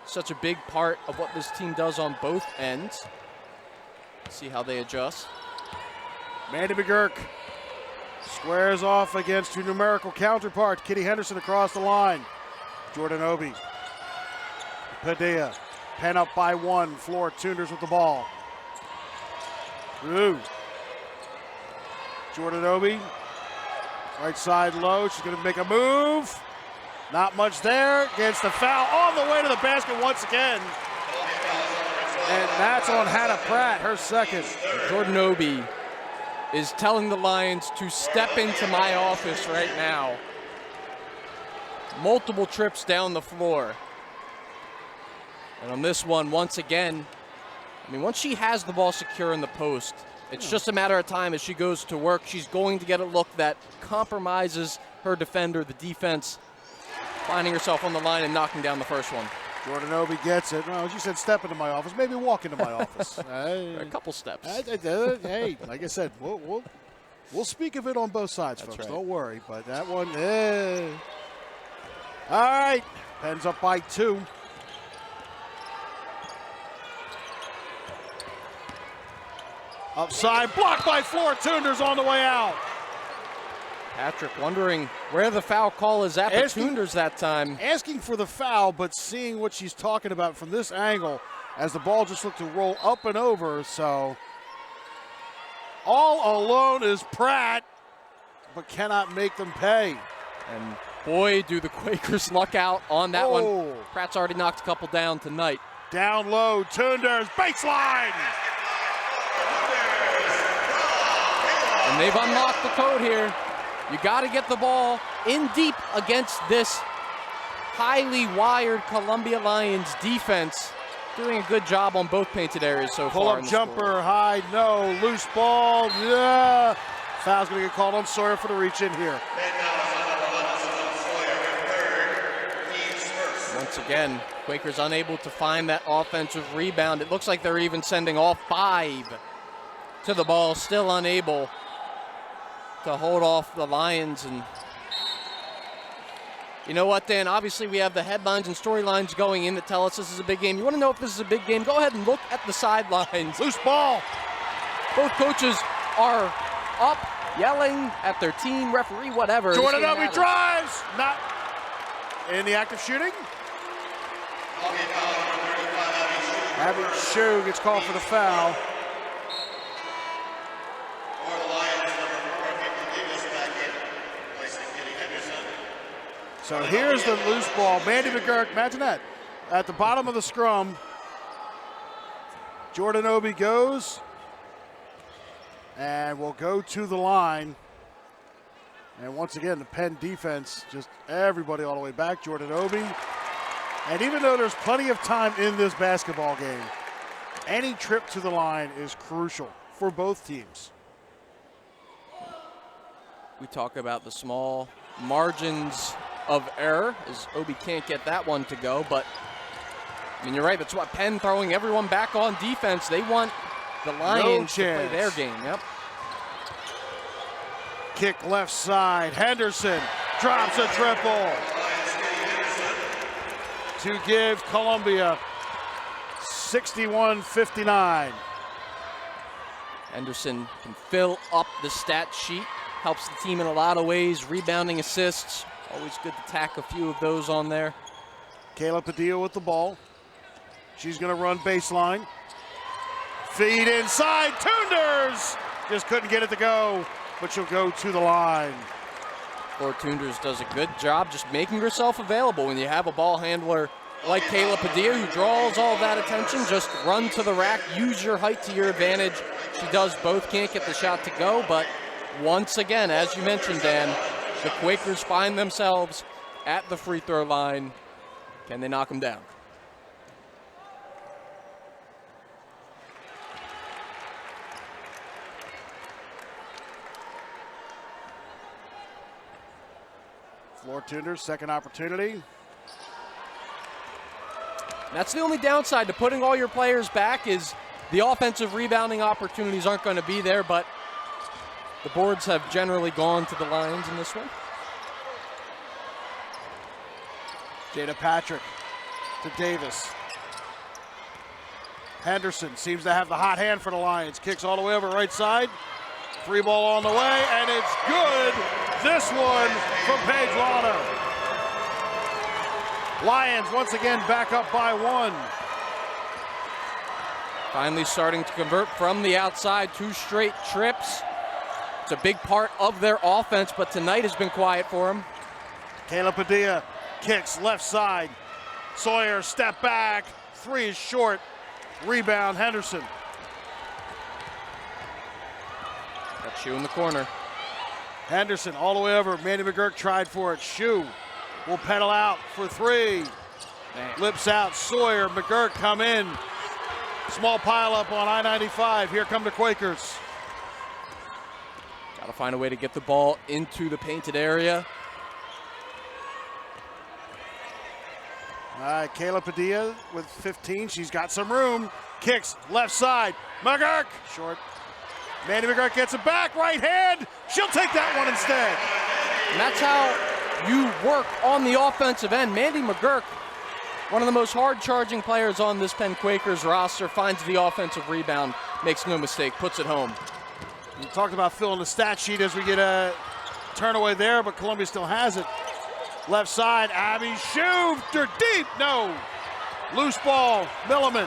Speaker 2: such a big part of what this team does on both ends. See how they adjust.
Speaker 1: Mandy McGurk squares off against her numerical counterpart. Kitty Henderson across the line. Jordan Obi. Padilla. Penn up by 1. Floor Tunders with the ball. Ooh. Jordan Obi. Right side low. She's going to make a move. Not much there. Gets the foul on the way to the basket once again. And that's on Hannah Pratt, her second.
Speaker 2: Jordan Obi is telling the Lions to step into my office right now. Multiple trips down the floor. And on this one, once again, I mean, once she has the ball secure in the post, it's just a matter of time as she goes to work. She's going to get a look that compromises her defender, the defense, finding herself on the line and knocking down the first one.
Speaker 1: Jordan Obi gets it. Well, you said step into my office. Maybe walk into my office.
Speaker 2: A couple steps.
Speaker 1: Hey, like I said, we'll speak of it on both sides,
Speaker 2: That's
Speaker 1: folks.
Speaker 2: right.
Speaker 1: Don't worry. But that one, All right. Penn's up by 2. Upside, blocked by Floor Tunders on the way out.
Speaker 2: Patrick wondering where the foul call is at the Tunders that time.
Speaker 1: Asking for the foul, but seeing what she's talking about from this angle as the ball just looked to roll up and over. So all alone is Pratt, but cannot make them pay.
Speaker 2: And boy, do the Quakers luck out on that one. Pratt's already knocked a couple down tonight.
Speaker 1: Down low, Tunders, baseline.
Speaker 2: And they've unlocked the code here. You got to get the ball in deep against this highly wired Columbia Lions defense. Doing a good job on both painted areas so far.
Speaker 1: Pull-up jumper, high, no, loose ball, yeah. Foul's going to get called on Sawyer for the reach in here.
Speaker 2: Once again, Quakers unable to find that offensive rebound. It looks like they're even sending all 5 to the ball, still unable to hold off the Lions. And you know what, Dan? Obviously, we have the headlines and storylines going in that tell us this is a big game. You want to know if this is a big game? Go ahead and look at the sidelines.
Speaker 1: Loose ball.
Speaker 2: Both coaches are up, yelling at their team, referee, whatever.
Speaker 1: Jordan Obi drives. Not in the act of shooting. Abby Shue gets called for the foul. So here's the loose ball. Mandy McGurk, imagine that. At the bottom of the scrum, Jordan Obi goes and will go to the line. And once again, the Penn defense, just everybody all the way back. Jordan Obi. And even though there's plenty of time in this basketball game, any trip to the line is crucial for both teams.
Speaker 2: We talk about the small margins of error, as Obi can't get that one to go, but I mean, you're right, that's what Penn throwing everyone back on defense. They want the Lions to play their game. Yep.
Speaker 1: Kick left side. Henderson drops a triple to give Columbia 61-59.
Speaker 2: Henderson can fill up the stat sheet, helps the team in a lot of ways, rebounding, assists. Always good to tack a few of those on there.
Speaker 1: Kayla Padilla with the ball. She's going to run baseline. Feed inside. Tunders just couldn't get it to go, but she'll go to the line.
Speaker 2: Laura Tunders does a good job just making herself available when you have a ball handler like Kayla Padilla who draws all that attention. Just run to the rack, use your height to your advantage. She does both. Can't get the shot to go, but once again, as you mentioned, Dan, the Quakers find themselves at the free throw line. Can they knock them down?
Speaker 1: Floor Tunders, second opportunity.
Speaker 2: That's the only downside to putting all your players back is the offensive rebounding opportunities aren't going to be there, but the boards have generally gone to the Lions in this one.
Speaker 1: Jada Patrick to Davis. Henderson seems to have the hot hand for the Lions. Kicks all the way over right side. Free ball on the way, and it's good. This one from Paige Lauder. Lions once again back up by one.
Speaker 2: Finally starting to convert from the outside, 2 straight trips. It's a big part of their offense, but tonight has been quiet for them.
Speaker 1: Kayla Padilla kicks left side. Sawyer step back. 3 is short. Rebound Henderson.
Speaker 2: Got Shue in the corner.
Speaker 1: Henderson all the way over. Mandy McGurk tried for it. Shue will pedal out for 3.
Speaker 2: Man.
Speaker 1: Lips out. Sawyer, McGurk come in. Small pile up on I-95. Here come the Quakers.
Speaker 2: Got to find a way to get the ball into the painted area.
Speaker 1: All right, Kayla Padilla with 15. She's got some room. Kicks left side. McGurk short. Mandy McGurk gets it back. Right hand. She'll take that one instead.
Speaker 2: And that's how you work on the offensive end. Mandy McGurk, one of the most hard-charging players on this Penn Quakers roster, finds the offensive rebound, makes no mistake, puts it home.
Speaker 1: We talked about filling the stat sheet as we get a turn away there, but Columbia still has it. Left side, Abby Shue, they're deep, no. Loose ball, Milliman,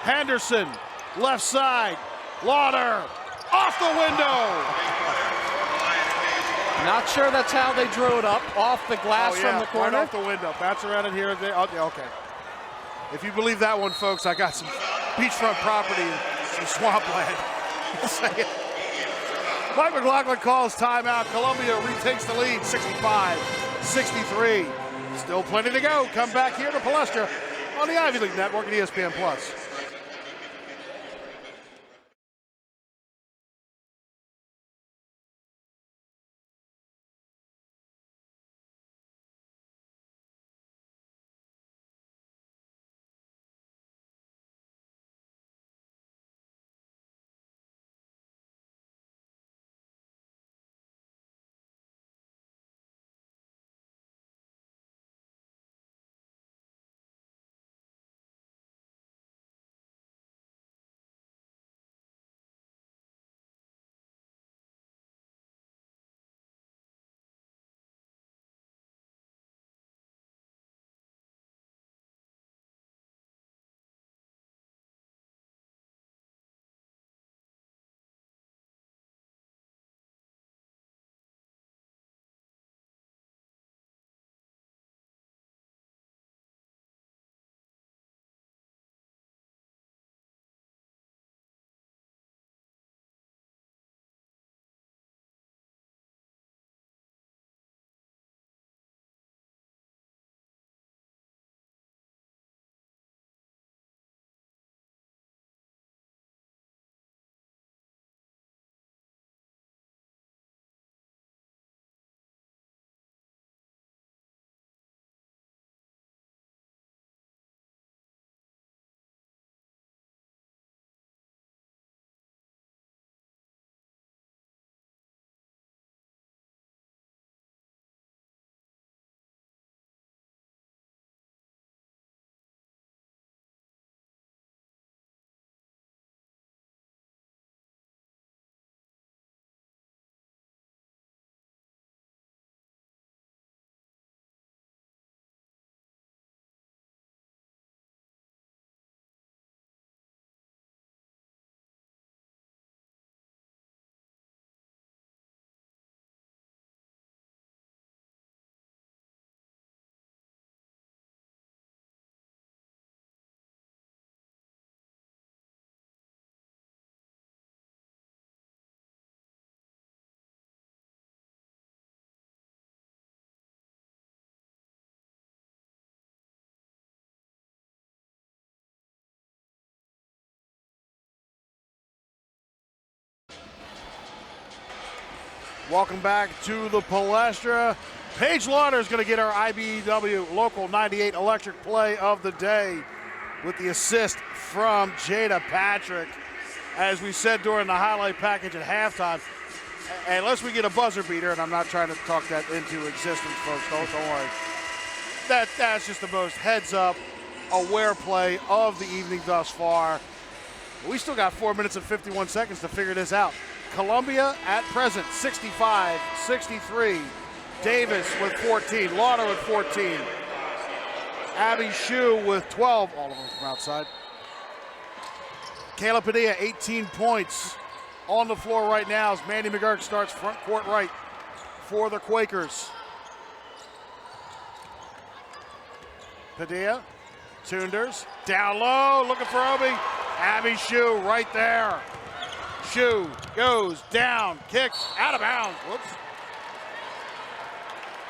Speaker 1: Henderson, left side, Lauder, off the window.
Speaker 2: Not sure that's how they drew it up, off the glass from the corner.
Speaker 1: Right off the window, bats around in here. Okay. If you believe that one, folks, I got some beachfront property, some swampland. Mike McLaughlin calls timeout. Columbia retakes the lead, 65-63. Still plenty to go. Come back here to Palestra on the Ivy League Network and ESPN+. Welcome back to the Palestra. Paige Lauder is going to get our IBEW Local 98 Electric Play of the Day with the assist from Jada Patrick. As we said during the highlight package at halftime, unless we get a buzzer beater, and I'm not trying to talk that into existence, folks, don't worry. That's just the most heads-up, aware play of the evening thus far. We still got 4 minutes and 51 seconds to figure this out. Columbia at present, 65-63. Davis with 14, Lauder with 14. Abby Shue with 12, all of them from outside. Kayla Padilla, 18 points on the floor right now as Mandy McGurk starts front court right for the Quakers. Padilla, Tunders, down low, looking for Obi. Abby Shue right there. Shue goes down, kicks, out of bounds. Whoops.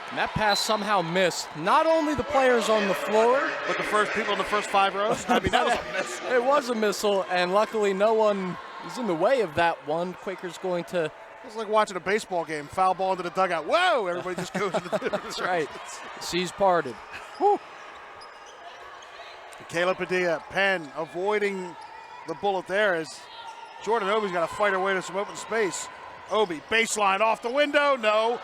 Speaker 2: And that pass somehow missed not only the players on the floor,
Speaker 1: but the first people in the first 5 rows. I mean, that was a miss.
Speaker 2: It was a missile, and luckily no one is in the way of that one. Quakers going to.
Speaker 1: It was like watching a baseball game. Foul ball into the dugout. Whoa! Everybody just goes to the.
Speaker 2: That's right. Seas parted. Whew.
Speaker 1: Kayla Padilla, Penn avoiding the bullet there as Jordan Obi's got to fight her way to some open space. Obi, baseline off the window. No.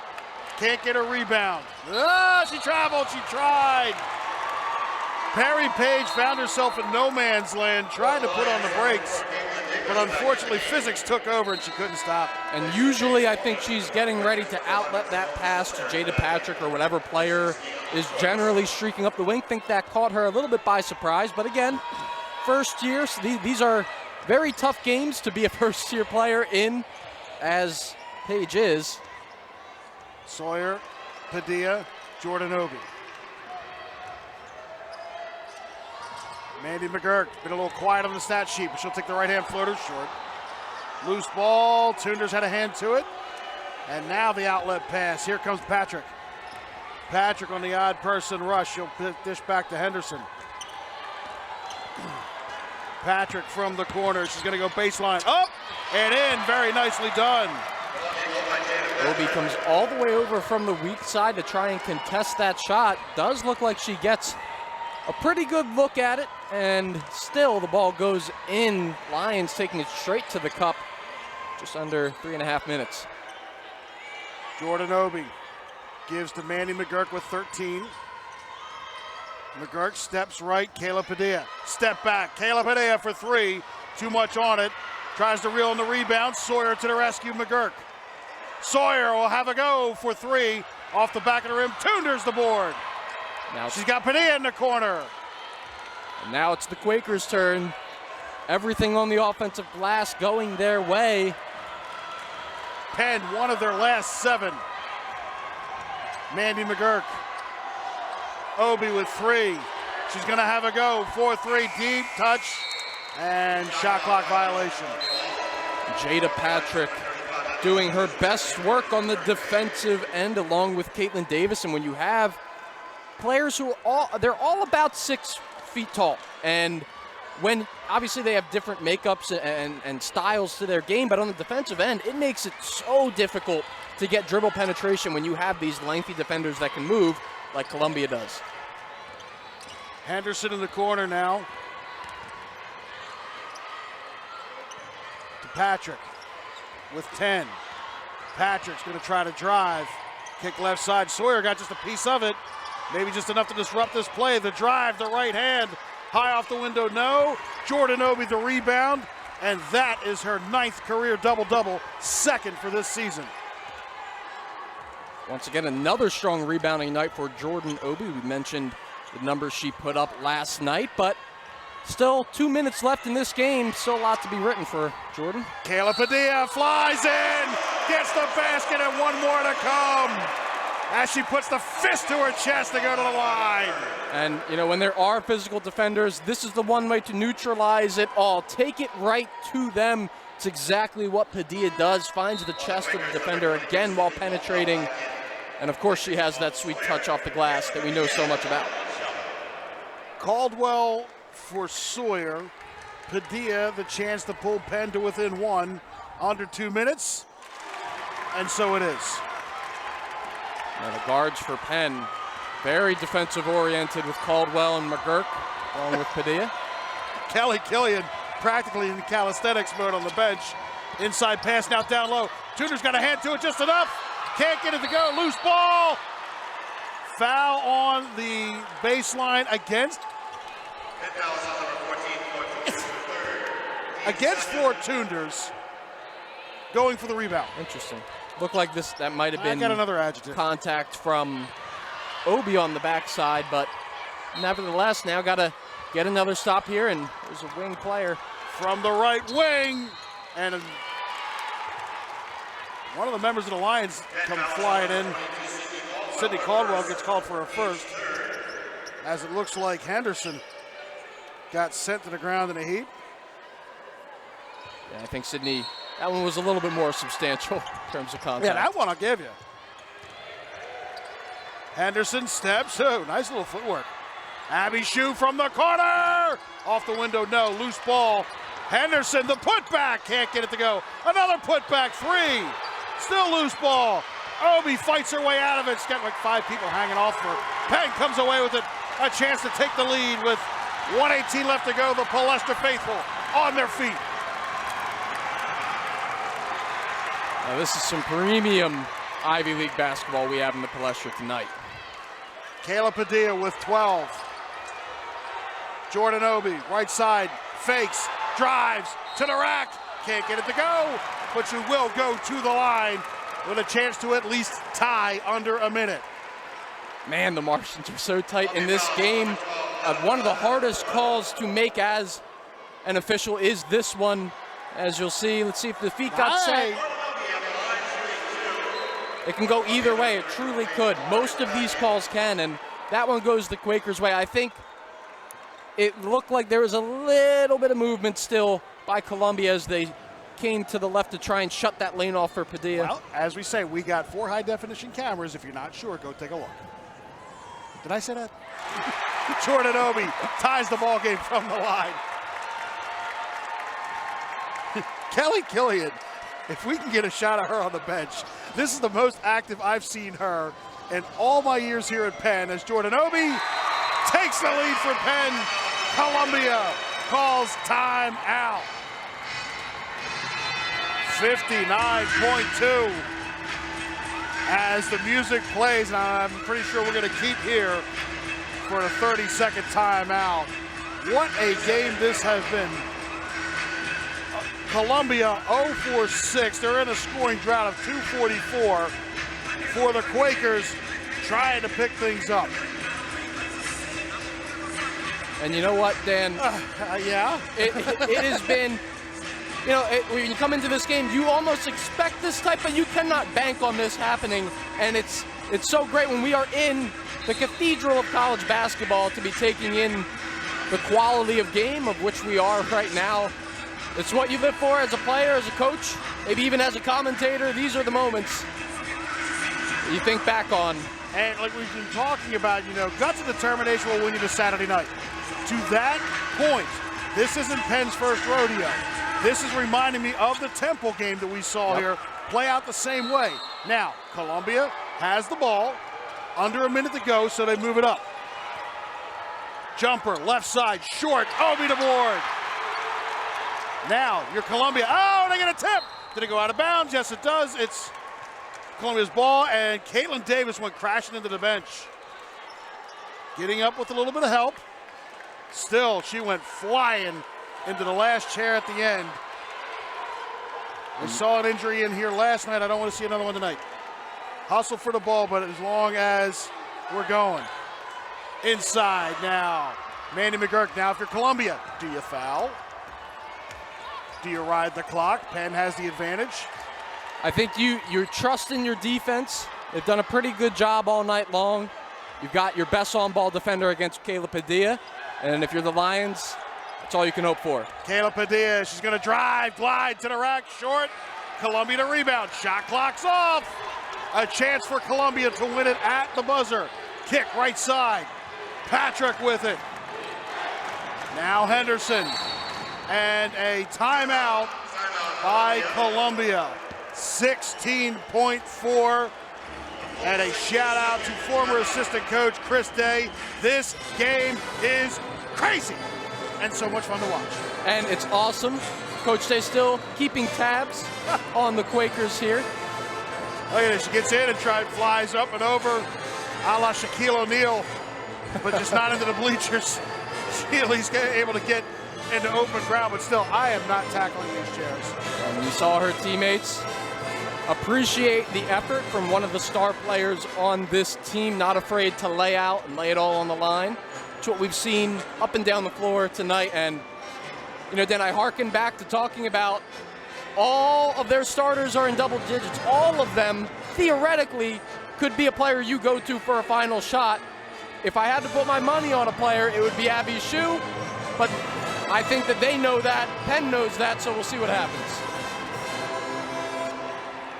Speaker 1: Can't get a rebound. Ah, she traveled. She tried. Perry Page found herself in no man's land trying to put on the brakes, but unfortunately physics took over and she couldn't stop.
Speaker 2: And usually I think she's getting ready to outlet that pass to Jada Patrick or whatever player is generally streaking up the wing. Think that caught her a little bit by surprise, but again, first year, so these are very tough games to be a first-year player in, as Page is.
Speaker 1: Sawyer, Padilla, Jordan Obi. Mandy McGurk, been a little quiet on the stat sheet, but she'll take the right-hand floater short. Loose ball, Tunders had a hand to it. And now the outlet pass. Here comes Patrick. Patrick on the odd person rush. She'll dish back to Henderson. Patrick from the corner. She's going to go baseline. Up and in. Very nicely done.
Speaker 2: Obi comes all the way over from the weak side to try and contest that shot. Does look like she gets a pretty good look at it, and still the ball goes in. Lions taking it straight to the cup. Just under 3.5 minutes.
Speaker 1: Jordan Obi gives to Mandy McGurk with 13. McGurk steps right, Kayla Padilla. Step back, Kayla Padilla for 3. Too much on it. Tries to reel in the rebound. Sawyer to the rescue, McGurk. Sawyer will have a go for 3. Off the back of the rim, Tunders the board. Now she's got Padilla in the corner.
Speaker 2: And now it's the Quakers' turn. Everything on the offensive glass going their way.
Speaker 1: Penn, one of their last 7. Mandy McGurk. Obi with 3. She's going to have a go. 4-3, deep touch, and shot clock violation.
Speaker 2: Jada Patrick doing her best work on the defensive end along with Caitlin Davis. And when you have players who are they're all about 6 feet tall. And when obviously they have different makeups and styles to their game, but on the defensive end, it makes it so difficult to get dribble penetration when you have these lengthy defenders that can move like Columbia does.
Speaker 1: Henderson in the corner now. To Patrick with 10. Patrick's going to try to drive. Kick left side. Sawyer got just a piece of it. Maybe just enough to disrupt this play. The drive, the right hand. High off the window, no. Jordan Obi the rebound. And that is her 9th career double-double, 2nd for this season.
Speaker 2: Once again, another strong rebounding night for Jordan Obi. We mentioned the numbers she put up last night, but still 2 minutes left in this game. Still a lot to be written for Jordan.
Speaker 1: Kayla Padilla flies in, gets the basket, and one more to come as she puts the fist to her chest to go to the line.
Speaker 2: And, you know, when there are physical defenders, this is the one way to neutralize it all. Take it right to them. It's exactly what Padilla does. Finds the chest of the defender again while penetrating. And, of course, she has that sweet touch off the glass that we know so much about.
Speaker 1: Caldwell for Sawyer. Padilla the chance to pull Penn to within 1 under 2 minutes. And so it is.
Speaker 2: And the guards for Penn, very defensive-oriented with Caldwell and McGurk, along with Padilla.
Speaker 1: Kelly Killian practically in calisthenics mode on the bench. Inside pass now down low. Tudor's got a hand to it just enough. Can't get it to go. Loose ball. Foul on the baseline against Fort Tunders. Going for the rebound.
Speaker 2: Interesting. Looked like that might have been
Speaker 1: got another adjective.
Speaker 2: Contact from Obi on the backside, but nevertheless, now got to get another stop here, and there's a wing player.
Speaker 1: From the right wing, and one of the members of the Lions come flying in. Sidney Caldwell gets called for a first, as it looks like Henderson got sent to the ground in a heap.
Speaker 2: Yeah, I think Sidney, that one was a little bit more substantial in terms of contact.
Speaker 1: Yeah, that one I'll give you. Henderson steps, nice little footwork. Abby Shue from the corner, off the window, no, loose ball. Henderson, the putback, can't get it to go. Another putback, 3, still loose ball. Obi fights her way out of it. It's got like 5 people hanging off her. Penn comes away with it, a chance to take the lead with 1:18 left to go. The Palestra faithful on their feet.
Speaker 2: Now this is some premium Ivy League basketball we have in the Palestra tonight.
Speaker 1: Kayla Padilla with 12. Jordan Obi, right side, fakes, drives to the rack. Can't get it to go, but you will go to the line with a chance to at least tie under a minute.
Speaker 2: Man, the Martians are so tight in this game. One of the hardest calls to make as an official is this one, as you'll see. Let's see if the feet got set. It can go either way, it truly could. Most of these calls can, and that one goes the Quakers' way. I think it looked like there was a little bit of movement still by Columbia as they came to the left to try and shut that lane off for Padilla.
Speaker 1: Well, as we say, we got 4 high-definition cameras. If you're not sure, go take a look. Did I say that? Jordan Obi ties the ball game from the line. Kelly Killian, if we can get a shot of her on the bench, this is the most active I've seen her in all my years here at Penn, as Jordan Obi takes the lead for Penn. Columbia calls time out. 59.2 as the music plays, and I'm pretty sure we're going to keep here for a 30-second timeout. What a game this has been. Columbia 0 for 6. They're in a scoring drought of 244 for the Quakers, trying to pick things up.
Speaker 2: And you know what, Dan?
Speaker 1: Yeah?
Speaker 2: It has been, you know, when you come into this game, you almost expect this type, but you cannot bank on this happening. And it's so great when we are in the cathedral of college basketball to be taking in the quality of game of which we are right now. It's what you live for as a player, as a coach, maybe even as a commentator. These are the moments you think back on.
Speaker 1: And like we've been talking about, you know, guts and determination will win you this Saturday night. To that point, this isn't Penn's first rodeo. This is reminding me of the Temple game that we saw here play out the same way. Now, Columbia has the ball, under a minute to go, so they move it up. Jumper, left side, short, Obi to board. Now, you're Columbia. Oh, they get a tip. Did it go out of bounds? Yes, it does. It's Columbia's ball, and Caitlin Davis went crashing into the bench. Getting up with a little bit of help. Still, she went flying into the last chair at the end. We saw an injury in here last night. I don't want to see another one tonight. Hustle for the ball, but as long as we're going. Inside now. Mandy McGurk. Now, if you're Columbia, do you foul? Do you ride the clock? Penn has the advantage.
Speaker 2: I think you're trusting your defense. They've done a pretty good job all night long. You've got your best on-ball defender against Kayla Padilla. And if you're the Lions, that's all you can hope for.
Speaker 1: Kayla Padilla, she's going to drive, glide to the rack, short. Columbia to rebound. Shot clock's off. A chance for Columbia to win it at the buzzer. Kick right side. Patrick with it. Now Henderson. And a timeout by Columbia. 16.4. And a shout out to former assistant coach Chris Day. This game is crazy and so much fun to watch.
Speaker 2: And it's awesome. Coach Day still keeping tabs on the Quakers here.
Speaker 1: Look at this, she gets in and flies up and over, a la Shaquille O'Neal, but just not into the bleachers. She's able to get into open ground, but still, I am not tackling these chairs.
Speaker 2: And you saw her teammates appreciate the effort from one of the star players on this team, not afraid to lay out and lay it all on the line. It's what we've seen up and down the floor tonight. And, you know, then I hearken back to talking about all of their starters are in double digits. All of them, theoretically, could be a player you go to for a final shot. If I had to put my money on a player, it would be Abby Shue. But I think that they know that. Penn knows that, so we'll see what happens.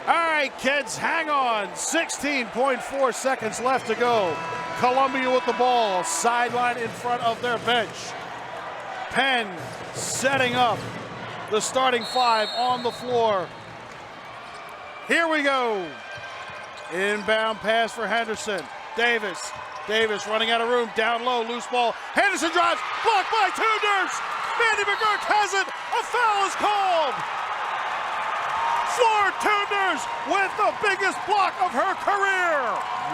Speaker 1: All right, kids, hang on. 16.4 seconds left to go. Columbia with the ball, sideline in front of their bench. Penn setting up the starting five on the floor. Here we go. Inbound pass for Henderson. Davis running out of room, down low, loose ball. Henderson drives, blocked by Tudors. Mandy McGurk has it. A foul is called. Floor Tudors with the biggest block of her career.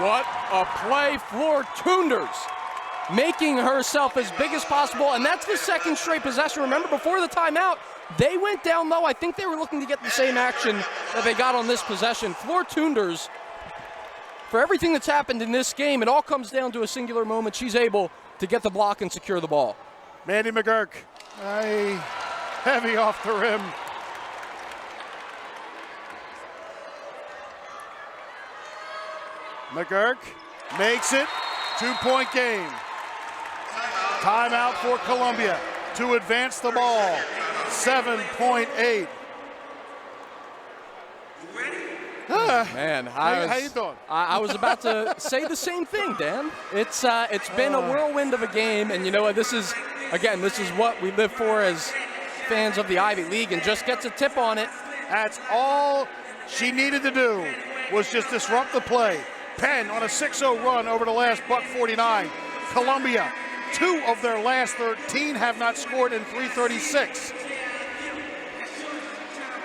Speaker 2: What a play, Floor Tudors, making herself as big as possible, and that's the second straight possession. Remember, before the timeout, they went down low. I think they were looking to get the same action that they got on this possession. Floor Tudors, for everything that's happened in this game, it all comes down to a singular moment. She's able to get the block and secure the ball.
Speaker 1: Mandy McGurk, heavy off the rim. McGurk makes it, 2-point game. Timeout for Columbia to advance the ball, 7.8.
Speaker 2: Man,
Speaker 1: how you doing?
Speaker 2: I was about to say the same thing, Dan. It's been a whirlwind of a game, and you know what? This is what we live for as fans of the Ivy League, and just gets a tip on it.
Speaker 1: That's all she needed to do, was just disrupt the play. Penn on a 6-0 run over the last $1.49. Columbia, 2 of their last 13 have not scored in 3:36.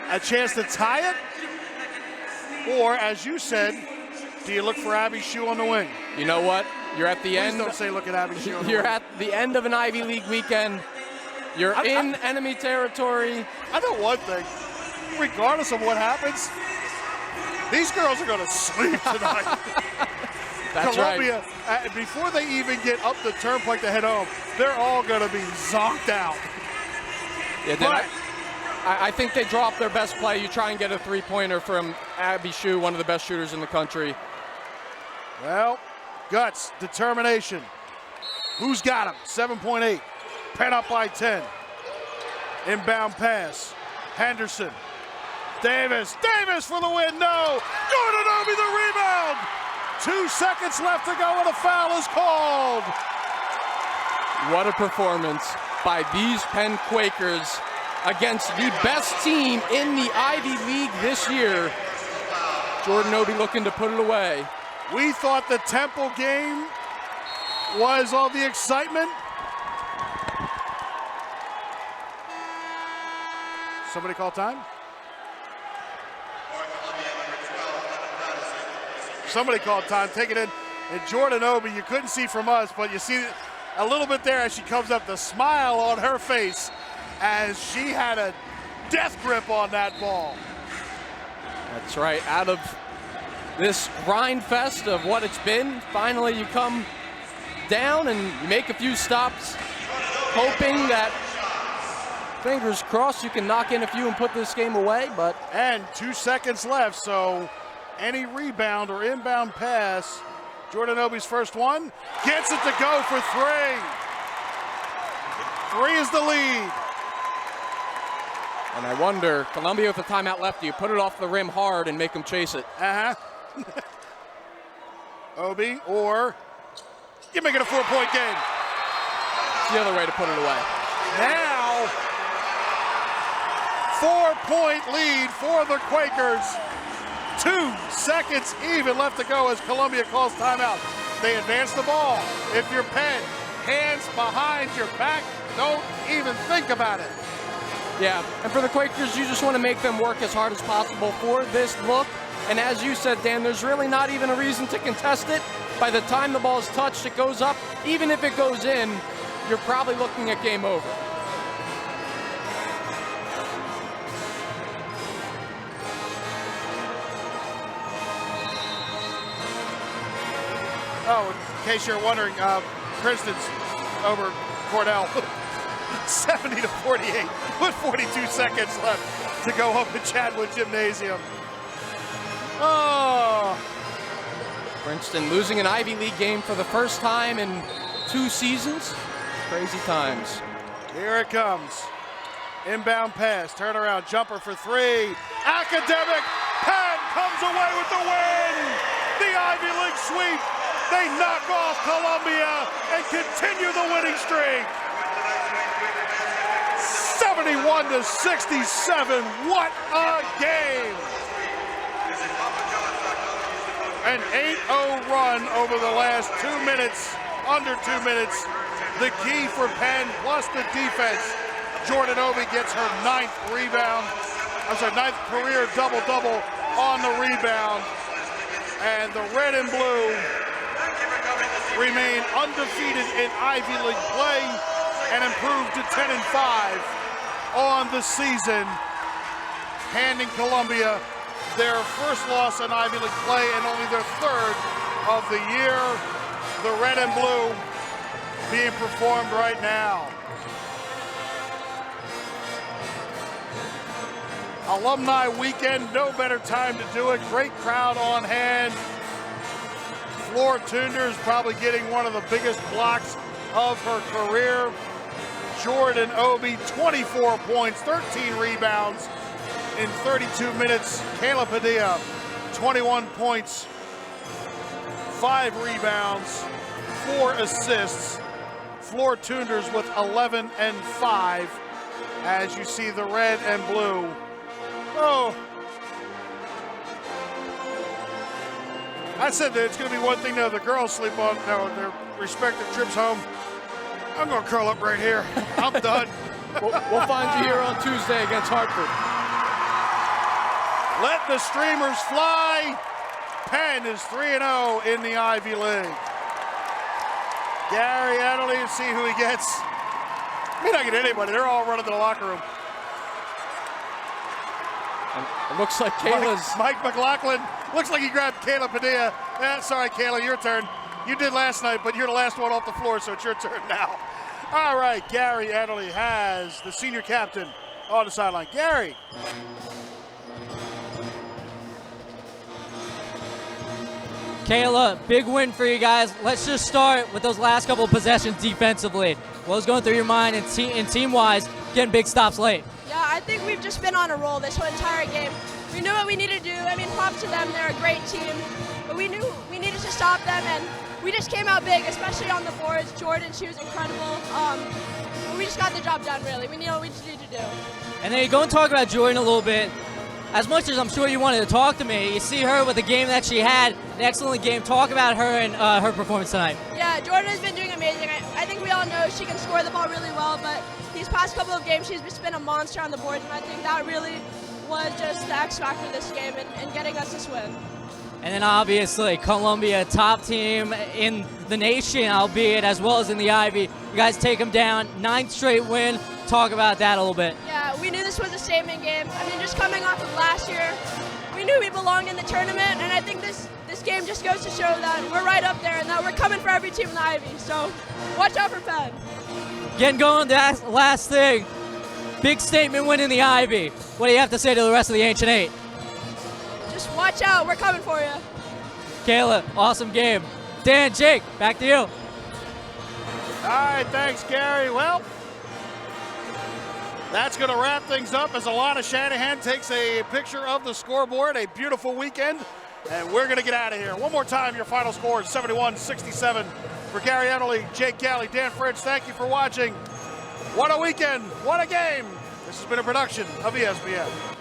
Speaker 1: A chance to tie it? Or, as you said, do you look for Abby Shue on the wing?
Speaker 2: You know what? You're at the end.
Speaker 1: Please don't say look at Abby Shue on the
Speaker 2: You're
Speaker 1: wing.
Speaker 2: at the end of an Ivy League weekend. You're in enemy territory.
Speaker 1: I know one thing. Regardless of what happens, these girls are going to sleep tonight.
Speaker 2: That's
Speaker 1: Columbia,
Speaker 2: right.
Speaker 1: Before they even get up the turnpike to head home, they're all going to be zonked out.
Speaker 2: Yeah, but I think they drop their best play. You try and get a three-pointer from Abby Shue, one of the best shooters in the country.
Speaker 1: Well, guts, determination. Who's got him? 7.8. Penn up by 10. Inbound pass. Henderson. Davis for the win. No. Jordan Obi the rebound. 2 seconds left to go and a foul is called.
Speaker 2: What a performance by these Penn Quakers against the best team in the Ivy League this year. Jordan Obi looking to put it away.
Speaker 1: We thought the Temple game was all the excitement. Somebody call time? Somebody called time. Take it in. And Jordan Obi, you couldn't see from us, but you see a little bit there as she comes up, the smile on her face as she had a death grip on that ball.
Speaker 2: That's right. Out of this grind fest of what it's been, finally you come down and you make a few stops, hoping that, fingers crossed, you can knock in a few and put this game away. But
Speaker 1: and 2 seconds left, so any rebound or inbound pass, Jordan Obi's first one, gets it to go for 3. 3 is the lead.
Speaker 2: And I wonder, Columbia with the timeout left, do you put it off the rim hard and make them chase it?
Speaker 1: Obi, or you make it a 4-point game.
Speaker 2: It's the other way to put it away.
Speaker 1: Now, 4-point lead for the Quakers. 2 seconds even left to go as Columbia calls timeout. They advance the ball. If you're Penn, hands behind your back, don't even think about it.
Speaker 2: Yeah, and for the Quakers, you just want to make them work as hard as possible for this look. And as you said, Dan, there's really not even a reason to contest it. By the time the ball is touched, it goes up. Even if it goes in, you're probably looking at game over.
Speaker 1: Oh, in case you're wondering, Princeton's over Cornell. 70-48 with 42 seconds left to go up at Chadwood Gymnasium. Oh.
Speaker 2: Princeton losing an Ivy League game for the first time in 2 seasons. Crazy times.
Speaker 1: Here it comes. Inbound pass, turnaround, jumper for 3. Academic, Penn comes away with the win. The Ivy League sweep. They knock off Columbia and continue the winning streak. 71-67, what a game! An 8-0 run over the last 2 minutes, under 2 minutes. The key for Penn plus the defense. Jordan Obi gets her 9th career double-double on the rebound. And the red and blue remain undefeated in Ivy League play and improve to 10-5 on the season, handing Columbia their first loss in Ivy League play and only their 3rd of the year. The red and blue being performed right now. Alumni weekend, no better time to do it. Great crowd on hand. Floor Tunders probably getting one of the biggest blocks of her career. Jordan Obi, 24 points, 13 rebounds in 32 minutes. Kayla Padilla, 21 points, 5 rebounds, 4 assists. Floor Tunders with 11 and 5 as you see the red and blue. Oh, I said that it's going to be one thing now the girls sleep on their respective trips home. I'm going to curl up right here. I'm done.
Speaker 2: We'll find you here on Tuesday against Hartford.
Speaker 1: Let the streamers fly. Penn is 3-0 in the Ivy League. Gary Adderley, see who he gets. May not get anybody. They're all running to the locker room.
Speaker 2: And it looks like Kayla's...
Speaker 1: Mike McLaughlin. Looks like he grabbed Kayla Padilla. Sorry, Kayla, your turn. You did last night, but you're the last one off the floor, so it's your turn now. All right, Gary Adderley has the senior captain on the sideline. Gary.
Speaker 3: Kayla, big win for you guys. Let's just start with those last couple of possessions defensively. What was going through your mind and team-wise, getting big stops late?
Speaker 5: Yeah, I think we've just been on a roll this whole entire game. We knew what we needed to do. I mean, props to them. They're a great team. But we knew we needed to stop them, and we just came out big, especially on the boards. Jordan, she was incredible. We just got the job done, really. We knew what we just needed to do.
Speaker 3: And then you go and talk about Jordan a little bit. As much as I'm sure you wanted to talk to me, you see her with the game that she had, an excellent game. Talk about her and her performance tonight.
Speaker 5: Yeah, Jordan has been doing amazing. I think we all know she can score the ball really well, but these past couple of games, she's just been a monster on the boards, and I think that really was just the X factor this game and getting us this win.
Speaker 3: And then obviously Columbia, top team in the nation, albeit as well as in the Ivy. You guys take them down, 9th straight win. Talk about that a little bit.
Speaker 5: Yeah, we knew this was a statement game. I mean, just coming off of last year, we knew we belonged in the tournament, and I think this game just goes to show that we're right up there and that we're coming for every team in the Ivy. So watch out for Penn.
Speaker 3: Getting going, that last thing. Big statement win in the Ivy. What do you have to say to the rest of the Ancient Eight?
Speaker 5: Just watch out. We're coming for you.
Speaker 3: Kayla, awesome game. Dan, Jake, back to you.
Speaker 1: All right, thanks, Gary. Well, that's going to wrap things up as Alana Shanahan takes a picture of the scoreboard. A beautiful weekend, and we're going to get out of here. One more time, your final score is 71-67 for Gary Adderley, Jake Galley, Dan Fritz. Thank you for watching. What a weekend. What a game. The This has been a production of ESPN.